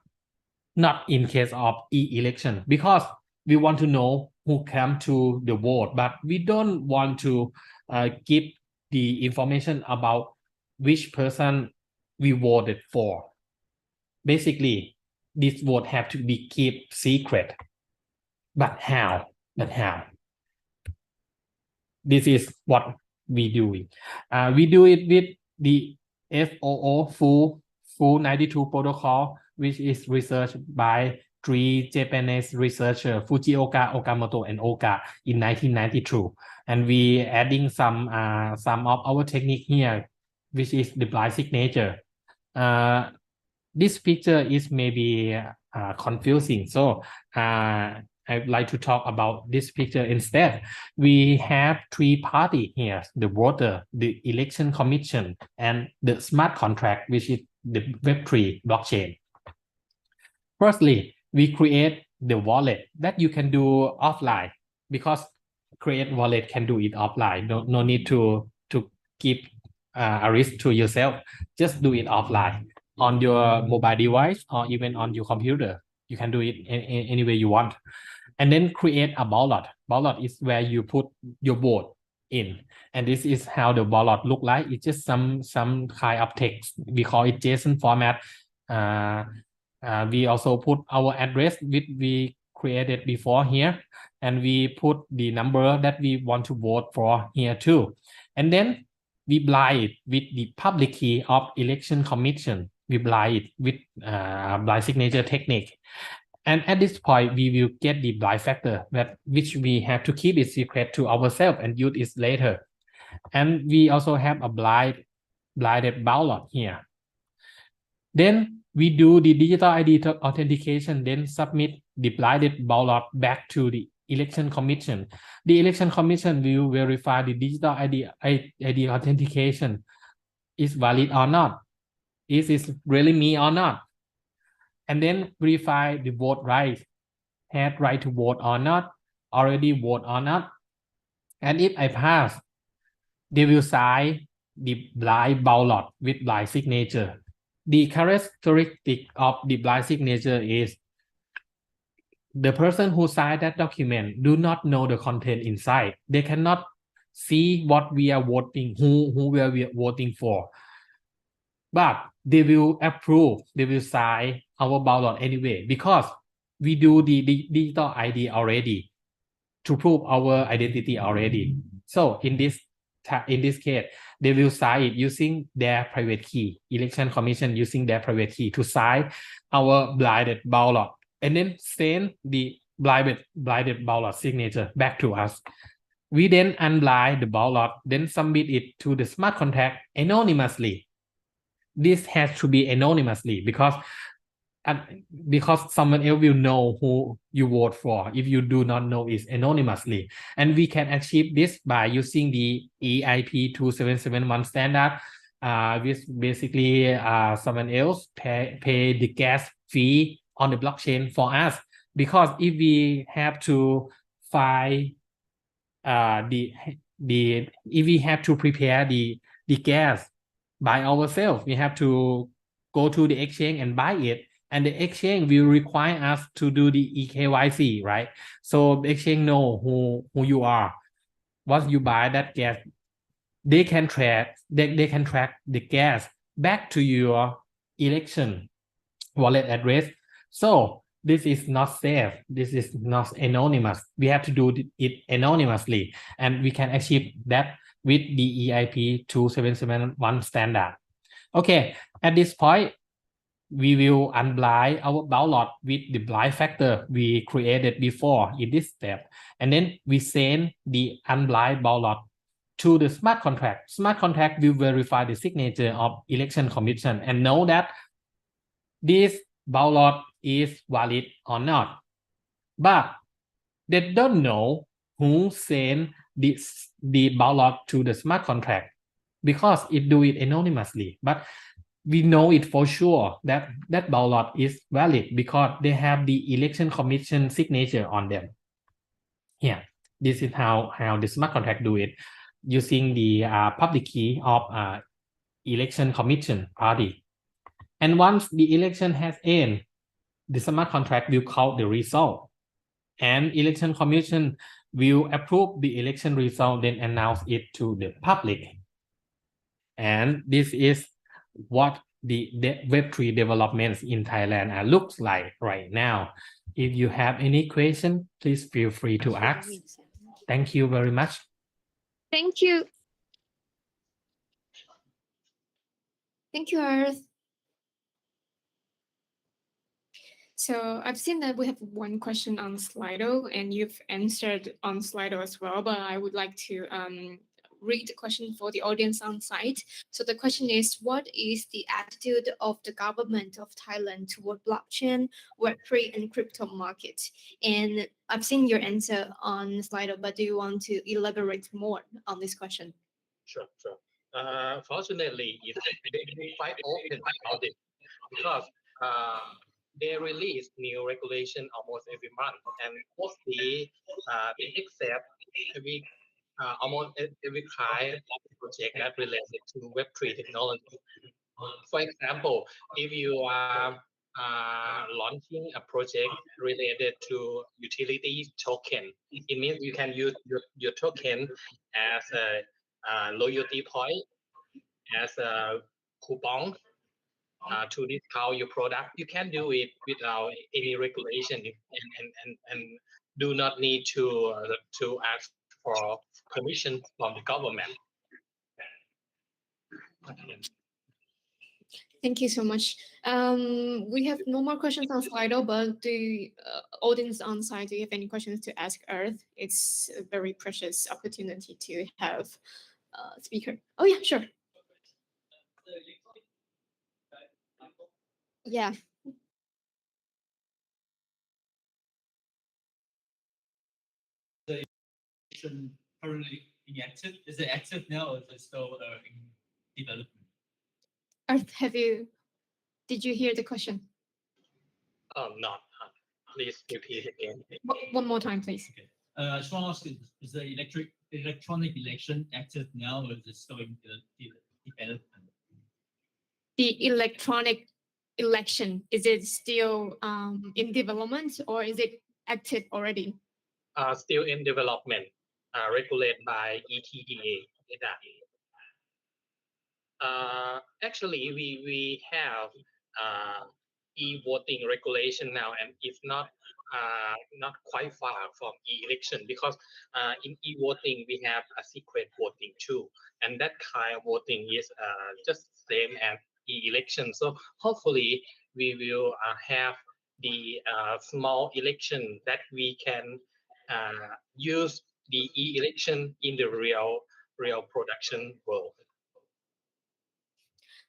Speaker 11: not in case of e-election, because we want to know who came to the vote, but we don't want to give the information about which person we voted for. Basically, this vote have to be kept secret. But how? This is what we do. We do it with the FOO, full 92 protocol, which is researched by 3 Japanese researchers, Fujioka, Okamoto, and Oka in 1992. And we adding some of our technique here, which is the blind signature. This picture is maybe confusing, so I'd like to talk about this picture instead. We have 3 parties here: the voter, the election commission, and the smart contract, which is the Web3 blockchain. Firstly, we create the wallet that you can do offline, because create wallet can do it offline. No need to keep a risk to yourself. Just do it offline on your mobile device or even on your computer. You can do it any way you want. And then create a ballot. Ballot is where you put your vote in. And this is how the ballot look like. It's just some kind of text. We call it JSON format. We also put our address, which we created before here. And we put the number that we want to vote for here too. And then we blind it with the public key of election commission. We blind it with blind signature technique. And at this point, we will get the blind factor that which we have to keep it secret to ourselves and use it later. And we also have a blinded ballot here. Then we do the digital ID authentication, then submit the blinded ballot back to the election commission. The election commission will verify the digital ID authentication is valid or not. Is it really me or not? And then verify the vote right, had right to vote or not, already vote or not. And if I pass, they will sign the blind ballot with blind signature. The characteristic of the blind signature is the person who signed that document do not know the content inside. They cannot see what we are voting, who we are voting for. But they will approve, they will sign our ballot anyway, because we do the digital ID already to prove our identity already. So in this case, they will sign it using their private key, election commission using their private key to sign our blinded ballot, and then send the blinded ballot signature back to us. We then unblind the ballot, then submit it to the smart contract anonymously. This has to be anonymously because someone else will know who you vote for if you do not know it anonymously. And we can achieve this by using the EIP 2771 standard, which basically someone else pay the gas fee on the blockchain for us. Because if we have to find if we have to prepare the gas by ourselves, we have to go to the exchange and buy it, and the exchange will require us to do the EKYC, right? So the exchange know who you are. Once you buy that gas, they can track the gas back to your election wallet address. So this is not safe. This is not anonymous. We have to do it anonymously, and we can achieve that with the EIP 2771 standard. Okay, at this point, we will unblind our ballot with the blind factor we created before in this step. And then we send the unblind ballot to the smart contract. Smart contract will verify the signature of election commission and know that this ballot is valid or not. But they don't know who sent the ballot to the smart contract because it do it anonymously. But we know it for sure that that ballot is valid because they have the election commission signature on them. Yeah, this is how the smart contract do it using the public key of election commission party. And once the election has ended, the smart contract will count the result, and election commission will approve the election result, then announce it to the public. And this is what the Web3 developments in Thailand looks like right now. If you have any question, please feel free to ask. Thank you very much.
Speaker 1: Thank you. Thank you, Earth. So I've seen that we have one question on Slido, and you've answered on Slido as well, but I would like to read the question for the audience on site. So the question is, what is the attitude of the government of Thailand toward blockchain, Web3, and crypto market? And I've seen your answer on Slido, but do you want to elaborate more on this question?
Speaker 12: Sure. Fortunately, they're quite open about it because they release new regulation almost every month, and mostly they accept almost every kind of project that related to Web3 technology. For example, if you are launching a project related to utility token, it means you can use your token as a loyalty point, as a coupon to discount your product. You can do it without any regulation and do not need to ask for permission from the government.
Speaker 1: Thank you so much. We have no more questions on Slido, but the audience on site, do you have any questions to ask Earth? It's a very precious opportunity to have a speaker. Oh yeah, sure. Yeah.
Speaker 10: Currently inactive. Is it active now or is it still in development?
Speaker 1: Earth, did you hear the question?
Speaker 12: Not. Please repeat again.
Speaker 1: One more time, please.
Speaker 10: Okay. I just want to ask, is the electronic election active now or is it still in development?
Speaker 1: The electronic election, is it still in development or is it active already?
Speaker 12: Still in development, regulated by ETDA. Actually, we have e-voting regulation now, and it's not quite far from e-election because in e-voting we have a secret voting too, and that kind of voting is just same as e-election. So hopefully we will have the small election that we can use the e-election in the real production world.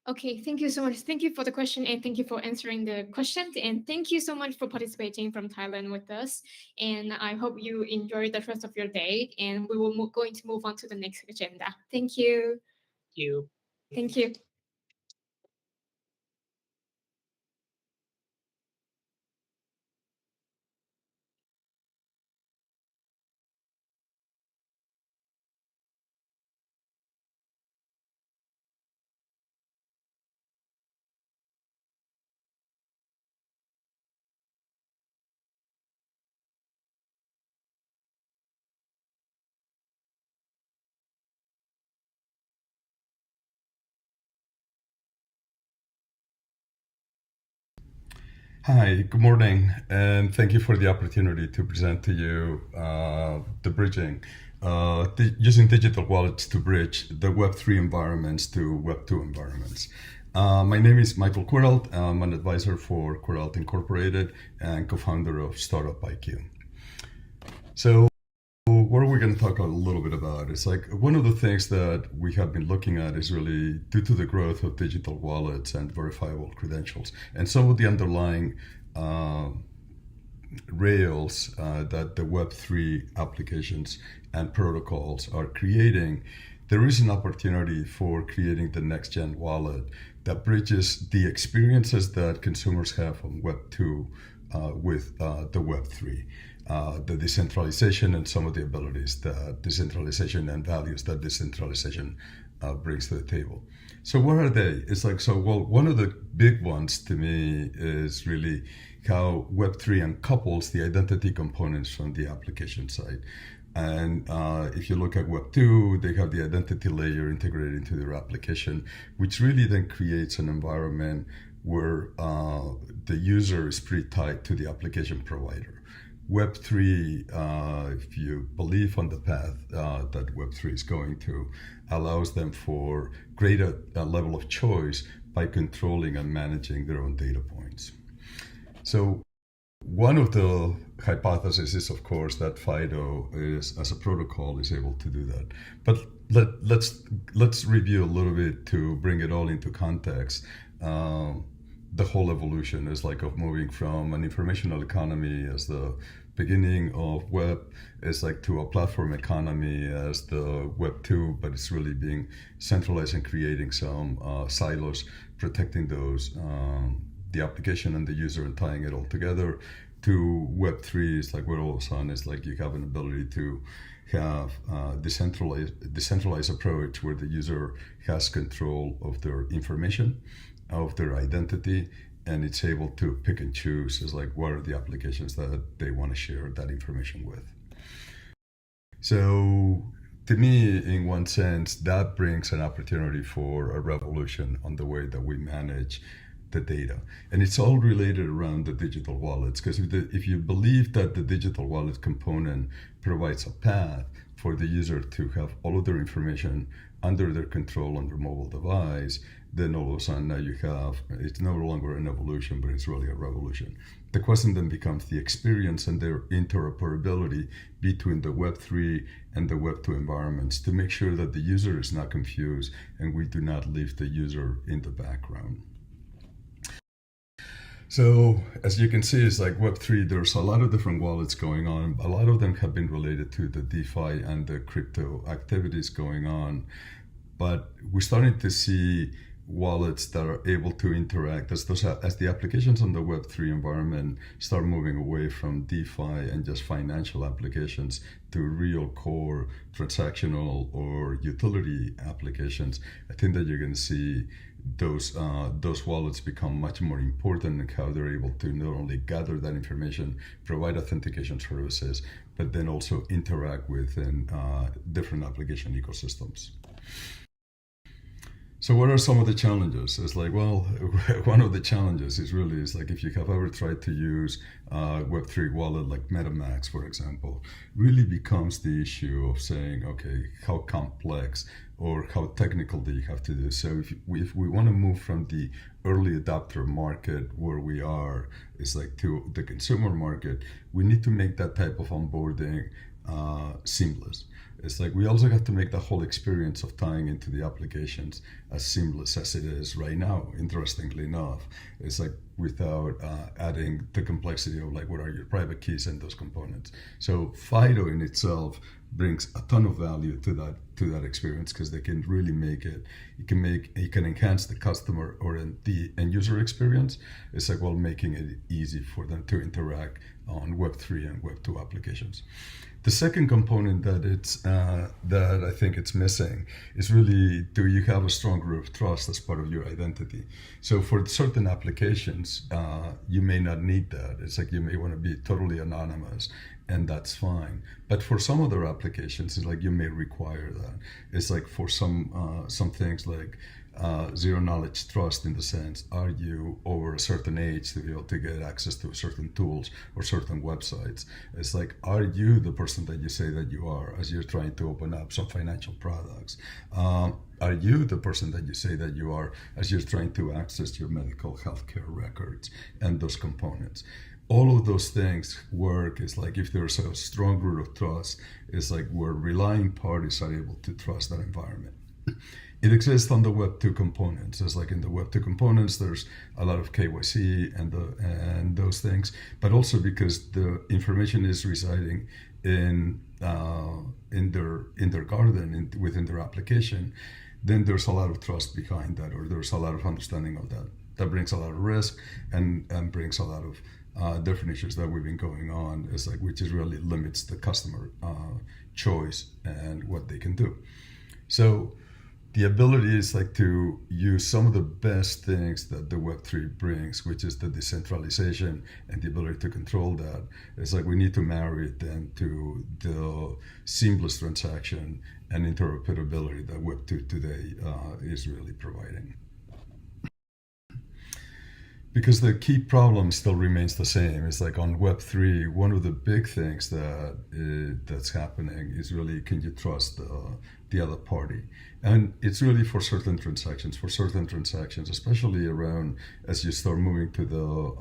Speaker 1: Okay, thank you so much. Thank you for the question and thank you for answering the questions. And thank you so much for participating from Thailand with us. And I hope you enjoy the rest of your day. And we will going to move on to the next agenda. Thank you.
Speaker 12: Thank you.
Speaker 1: Thank you.
Speaker 13: Hi, good morning, and thank you for the opportunity to present to you the bridging, using digital wallets to bridge the Web3 environments to Web2 environments. My name is Michael Quirrell. I'm an advisor for Quirrell Incorporated and co-founder of Startup IQ. So what are we going to talk a little bit about? It's like one of the things that we have been looking at is really due to the growth of digital wallets and verifiable credentials and some of the underlying rails that the Web3 applications and protocols are creating. There is an opportunity for creating the next gen wallet that bridges the experiences that consumers have on Web2 with the Web3. The decentralization and some of the abilities that decentralization and values that decentralization brings to the table. So what are they? It's like, so, well, one of the big ones to me is really how Web3 uncouples the identity components from the application side. And if you look at Web2, they have the identity layer integrated into their application, which really then creates an environment where the user is pretty tied to the application provider. Web3, if you believe on the path that Web3 is going to, allows them for greater level of choice by controlling and managing their own data points. So one of the hypotheses is, of course, that FIDO is, as a protocol, is able to do that. But let's review a little bit to bring it all into context. The whole evolution is like of moving from an informational economy as the beginning of web is like to a platform economy as the Web2, but it's really being centralized and creating some silos, protecting those, the application and the user and tying it all together. To Web3 is like where all of a sudden is like you have an ability to have a decentralized approach where the user has control of their information, of their identity, and it's able to pick and choose as like what are the applications that they want to share that information with. So to me, in one sense, that brings an opportunity for a revolution on the way that we manage the data. And it's all related around the digital wallets, because if you believe that the digital wallet component provides a path for the user to have all of their information under their control on their mobile device, then all of a sudden now you have, it's no longer an evolution, but it's really a revolution. The question then becomes the experience and their interoperability between the Web3 and the Web2 environments to make sure that the user is not confused and we do not leave the user in the background. So as you can see, it's like Web3, there's a lot of different wallets going on. A lot of them have been related to the DeFi and the crypto activities going on. But we're starting to see wallets that are able to interact as the applications on the Web3 environment start moving away from DeFi and just financial applications to real core transactional or utility applications. I think that you're going to see those wallets become much more important in how they're able to not only gather that information, provide authentication services, but then also interact within different application ecosystems. So what are some of the challenges? It's like, well, one of the challenges is like if you have ever tried to use a Web3 wallet like MetaMask, for example, really becomes the issue of saying, okay, how complex or how technical do you have to do? So if we want to move from the early adopter market where we are, it's like to the consumer market, we need to make that type of onboarding seamless. It's like we also have to make the whole experience of tying into the applications as seamless as it is right now, interestingly enough. It's like without adding the complexity of like what are your private keys and those components. So FIDO in itself brings a ton of value to that experience because they can really make it can enhance the customer or the end user experience. It's like, well, making it easy for them to interact on Web3 and Web2 applications. The second component that I think it's missing is really, do you have a strong root of trust as part of your identity? So for certain applications, you may not need that. It's like you may want to be totally anonymous, and that's fine. But for some other applications, it's like you may require that. It's like for some things like zero knowledge trust, in the sense, are you over a certain age to be able to get access to certain tools or certain websites? It's like, are you the person that you say that you are as you're trying to open up some financial products? Are you the person that you say that you are as you're trying to access your medical healthcare records and those components? All of those things work. It's like if there's a strong root of trust, it's like where relying parties are able to trust that environment. It exists on the Web2 components. It's like in the Web2 components, there's a lot of KYC and those things, but also because the information is residing in their garden, within their application, then there's a lot of trust behind that, or there's a lot of understanding of that. That brings a lot of risk and brings a lot of different issues that we've been going on. It's like, which is really limits the customer choice and what they can do. So the ability is like to use some of the best things that the Web3 brings, which is the decentralization and the ability to control that. It's like we need to marry it then to the seamless transaction and interoperability that Web2 today is really providing. Because the key problem still remains the same. It's like on Web3, one of the big things that's happening is really, can you trust the other party? And it's really for certain transactions, especially around as you start moving to the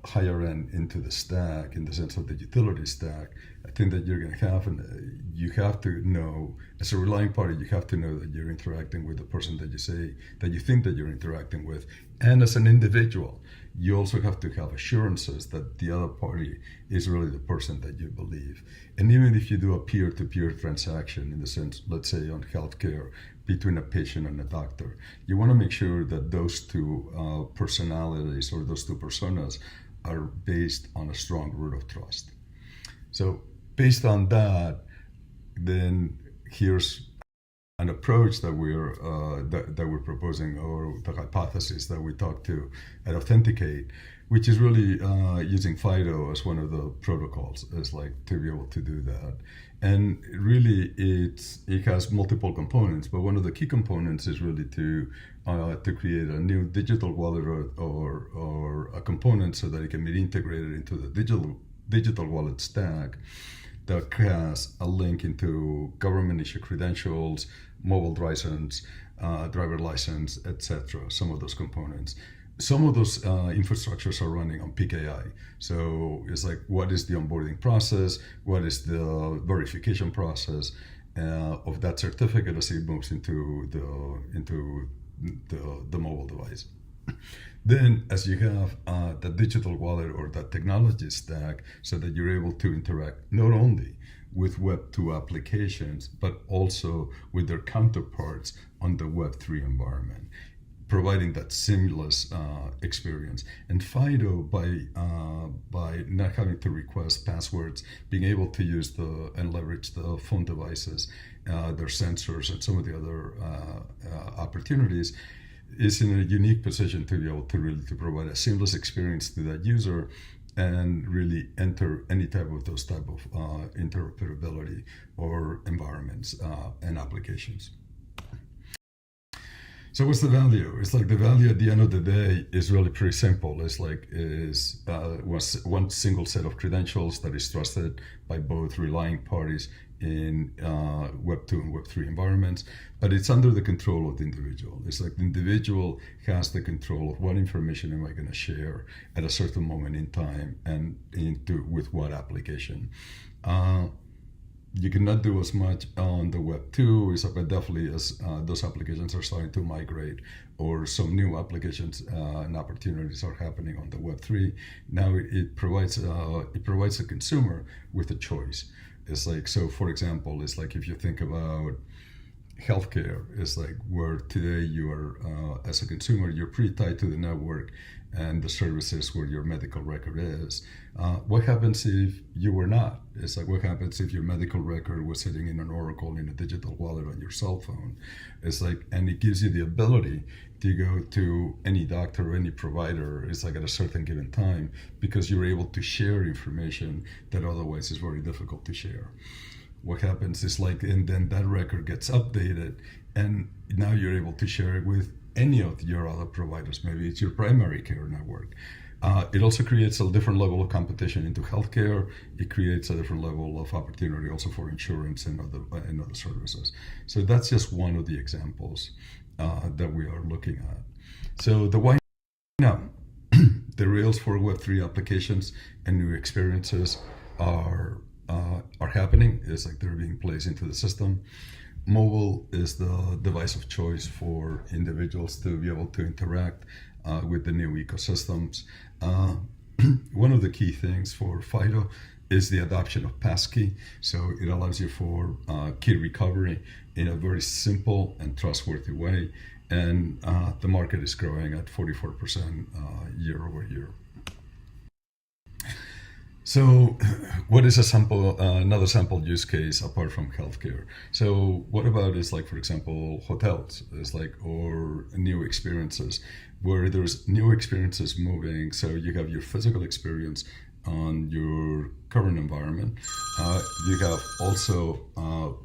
Speaker 13: higher end into the stack, in the sense of the utility stack. I think that you're going to have, you have to know, as a relying party, you have to know that you're interacting with the person that you say, that you think that you're interacting with. And as an individual, you also have to have assurances that the other party is really the person that you believe. And even if you do a peer-to-peer transaction, in the sense, let's say on healthcare, between a patient and a doctor, you want to make sure that those two personalities or those two personas are based on a strong root of trust. So based on that, then here's an approach that we're proposing, or the hypothesis that we talk to at Authenticate, which is really using FIDO as one of the protocols, as like to be able to do that. And really, it has multiple components, but one of the key components is really to create a new digital wallet or a component so that it can be integrated into the digital wallet stack that has a link into government issued credentials, mobile license, driver license, etc. Some of those components. Some of those infrastructures are running on PKI. So it's like, what is the onboarding process? What is the verification process of that certificate as it moves into the mobile device? Then, as you have the digital wallet or that technology stack, so that you're able to interact not only with Web2 applications, but also with their counterparts on the Web3 environment, providing that seamless experience. And FIDO, by not having to request passwords, being able to use and leverage the phone devices, their sensors, and some of the other opportunities, is in a unique position to be able to really to provide a seamless experience to that user and really enter any type of those type of interoperability or environments and applications. So what's the value? It's like the value at the end of the day is really pretty simple. It's like one single set of credentials that is trusted by both relying parties in Web2 and Web3 environments, but it's under the control of the individual. It's like the individual has the control of what information am I going to share at a certain moment in time and with what application. You cannot do as much on the Web2, but definitely as those applications are starting to migrate, or some new applications and opportunities are happening on the Web3. Now it provides the consumer with a choice. It's like, so for example, it's like if you think about healthcare, it's like where today you are, as a consumer, you're pretty tied to the network and the services where your medical record is. What happens if you were not? It's like, what happens if your medical record was sitting in an Oracle in a digital wallet on your cell phone? It's like, and it gives you the ability to go to any doctor or any provider, it's like at a certain given time, because you're able to share information that otherwise is very difficult to share. What happens is like, and then that record gets updated, and now you're able to share it with any of your other providers. Maybe it's your primary care network. It also creates a different level of competition into healthcare. It creates a different level of opportunity also for insurance and other services. So that's just one of the examples that we are looking at. So the why now, the rails for Web3 applications and new experiences are happening. It's like they're being placed into the system. Mobile is the device of choice for individuals to be able to interact with the new ecosystems. One of the key things for FIDO is the adoption of passkey. So it allows you for key recovery in a very simple and trustworthy way. And the market is growing at 44% year over year. So what is another sample use case apart from healthcare? So what about is like, for example, hotels, is like, or new experiences where there's new experiences moving. So you have your physical experience on your current environment. You have also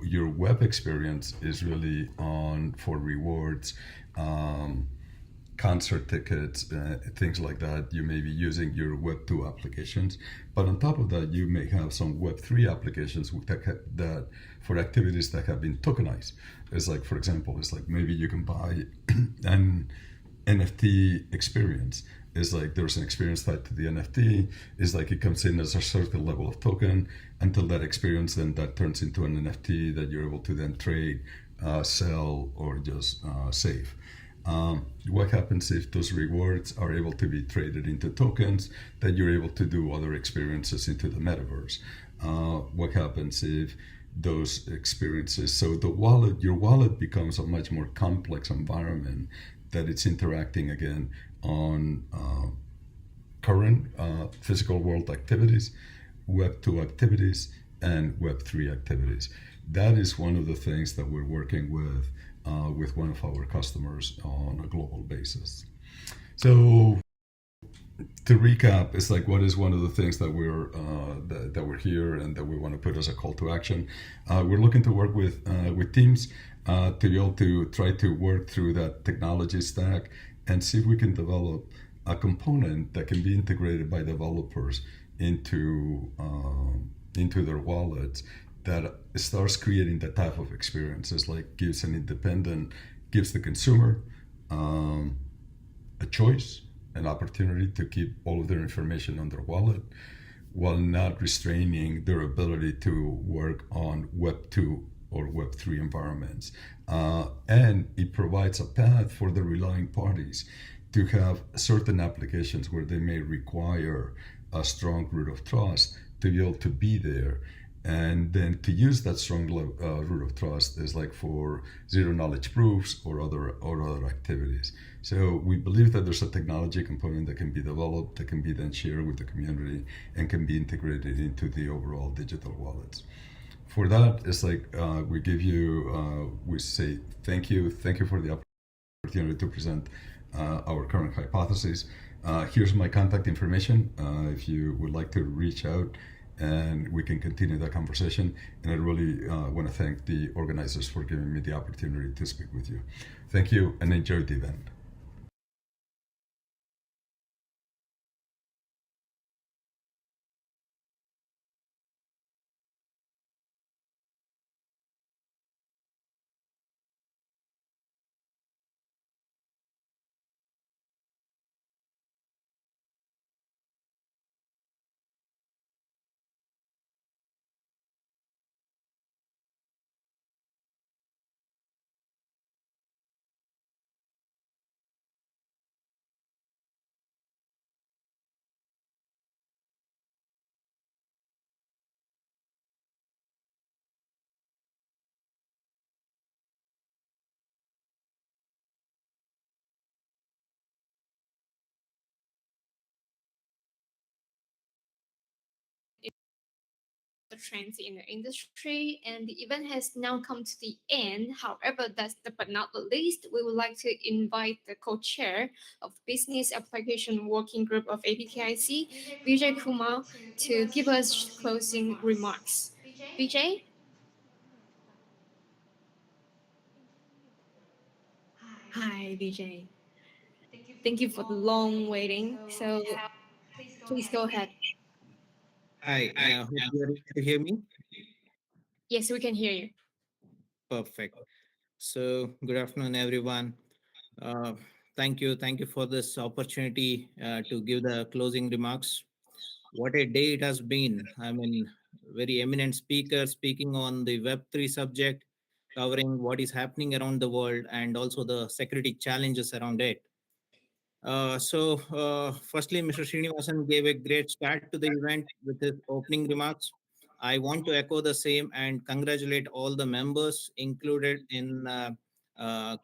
Speaker 13: your web experience is really on for rewards, concert tickets, things like that. You may be using your Web2 applications, but on top of that, you may have some Web3 applications that for activities that have been tokenized. It's like, for example, it's like maybe you can buy an NFT experience. It's like there's an experience tied to the NFT. It's like it comes in as a certain level of token until that experience, then that turns into an NFT that you're able to then trade, sell, or just save. What happens if those rewards are able to be traded into tokens that you're able to do other experiences into the metaverse? What happens if those experiences, so your wallet becomes a much more complex environment that it's interacting again on current physical world activities, Web2 activities, and Web3 activities. That is one of the things that we're working with one of our customers on a global basis. So to recap, it's like, what is one of the things that we're here and that we want to put as a call to action? We're looking to work with teams to be able to try to work through that technology stack and see if we can develop a component that can be integrated by developers into their wallets that starts creating the type of experiences, like gives an independent gives the consumer a choice, an opportunity to keep all of their information on their wallet while not restraining their ability to work on Web 2 or Web 3 environments. And it provides a path for the relying parties to have certain applications where they may require a strong root of trust to be able to be there. And then to use that strong root of trust is like for zero knowledge proofs or other activities. So we believe that there's a technology component that can be developed, that can be then shared with the community and can be integrated into the overall digital wallets. For that, it's like we give you, we say thank you for the opportunity to present our current hypothesis. Here's my contact information if you would like to reach out, and we can continue that conversation. And I really want to thank the organizers for giving me the opportunity to speak with you. Thank you, and enjoy the event.
Speaker 1: the trends in the industry, and the event has now come to the end. However, but not the least, we would like to invite the co-chair of Business Application Working Group of APKIC, Vijay Kumar, to give us closing remarks. Vijay? Hi, Vijay. Thank you for the long waiting. So please go ahead.
Speaker 14: Hi, hope you are able to hear me.
Speaker 1: Yes, we can hear you.
Speaker 14: Perfect. So, good afternoon, everyone. Uh, thank you for this opportunity to give the closing remarks. What a day it has been. I mean, very eminent speaker speaking on the Web3 subject, covering what is happening around the world and also the security challenges around it. Firstly, Mr. Srinivasan gave a great start to the event with his opening remarks. I want to echo the same and congratulate all the members included in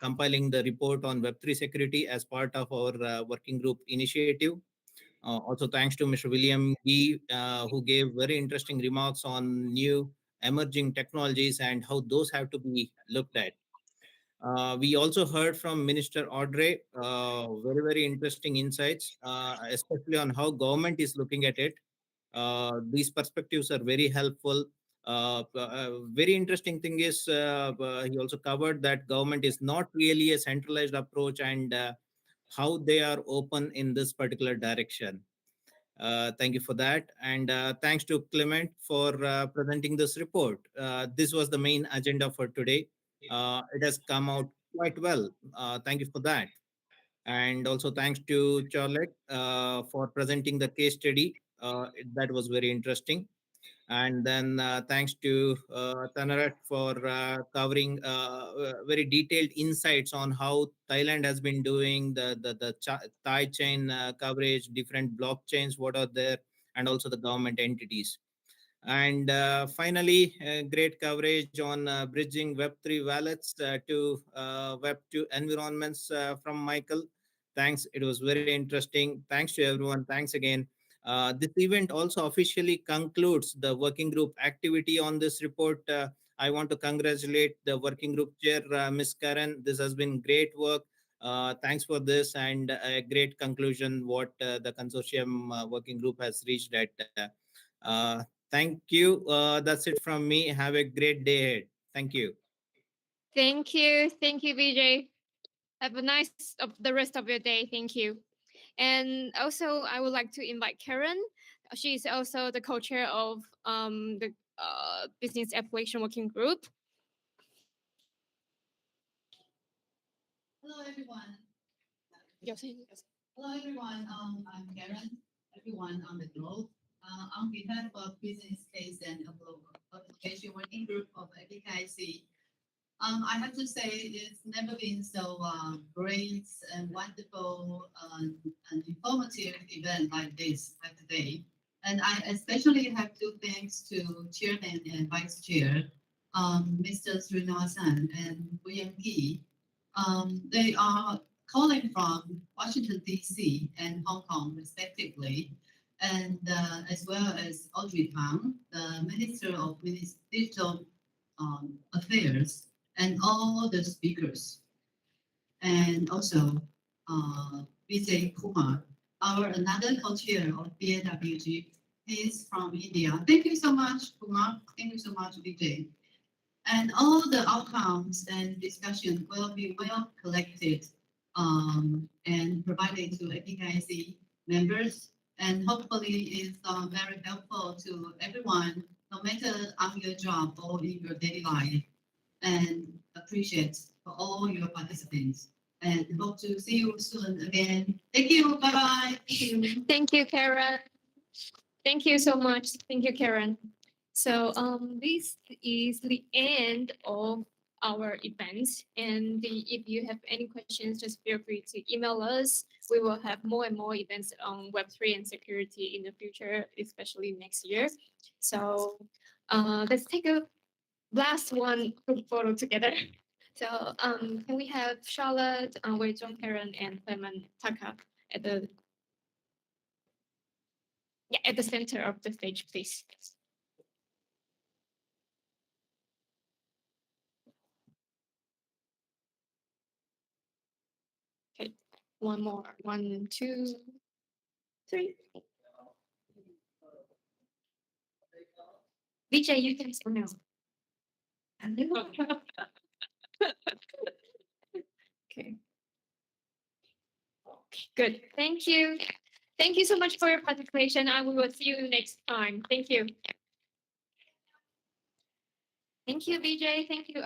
Speaker 14: compiling the report on Web3 security as part of our working group initiative. Also, thanks to Mr. William Gee, who gave very interesting remarks on new emerging technologies and how those have to be looked at. We also heard from Minister Audrey, very interesting insights, especially on how government is looking at it. These perspectives are very helpful. Very interesting thing is he also covered that government is not really a centralized approach and how they are open in this particular direction. Thank you for that. And thanks to Clement for presenting this report. This was the main agenda for today. It has come out quite well. Thank you for that. And also thanks to Charlotte for presenting the case study. That was very interesting. And then thanks to Tanarat for covering very detailed insights on how Thailand has been doing the Thai chain coverage, different blockchains, what are there, and also the government entities. And finally, great coverage on bridging Web3 wallets to Web2 environments from Michael. Thanks. It was very interesting. Thanks to everyone. Thanks again. This event also officially concludes the working group activity on this report. I want to congratulate the working group chair, Ms. Karen. This has been great work. Thanks for this and a great conclusion what the consortium working group has reached at. Thank you. That's it from me. Have a great day ahead. Thank you.
Speaker 1: Thank you, Vijay. Have a nice the rest of your day. Thank you. And also, I would like to invite Karen. She is also the co-chair of the Business Application Working Group.
Speaker 15: Hello, everyone.
Speaker 1: Yes.
Speaker 15: Hello, everyone. I'm Karen. Everyone on the globe. On behalf of Business Case and Application Working Group of APKIC, I have to say it's never been so great and wonderful and informative event like this, like today. And I especially have to thanks to Chairman and Vice Chair, Mr. Srinivasan and William Key. They are calling from Washington, D.C. and Hong Kong, respectively, and as well as Audrey Tang, the Minister of Digital Affairs, and all the speakers. And also Vijay Kumar, our another co-chair of BAWG, is from India. Thank you so much, Kumar. Thank you so much, Vijay. And all the outcomes and discussion will be well collected and provided to APKIC members, and hopefully is very helpful to everyone, no matter on your job or in your daily life, and appreciate for all your participants. And hope to see you soon again. Thank you. Bye-bye.
Speaker 1: Thank you, Karen. Thank you so much. Thank you, Karen. So this is the end of our events. And if you have any questions, just feel free to email us. We will have more and more events on Web3 and security in the future, especially next year. So let's take a last one group photo together. So can we have Charlotte, Wei Zhong, Karen, and Clement Taka at the center of the stage, please. Okay, one more. 1, 2, 3. Vijay, you can say no. Okay. Good. Thank you. Thank you so much for your participation, and we will see you next time. Thank you. Thank you, Vijay. Thank you,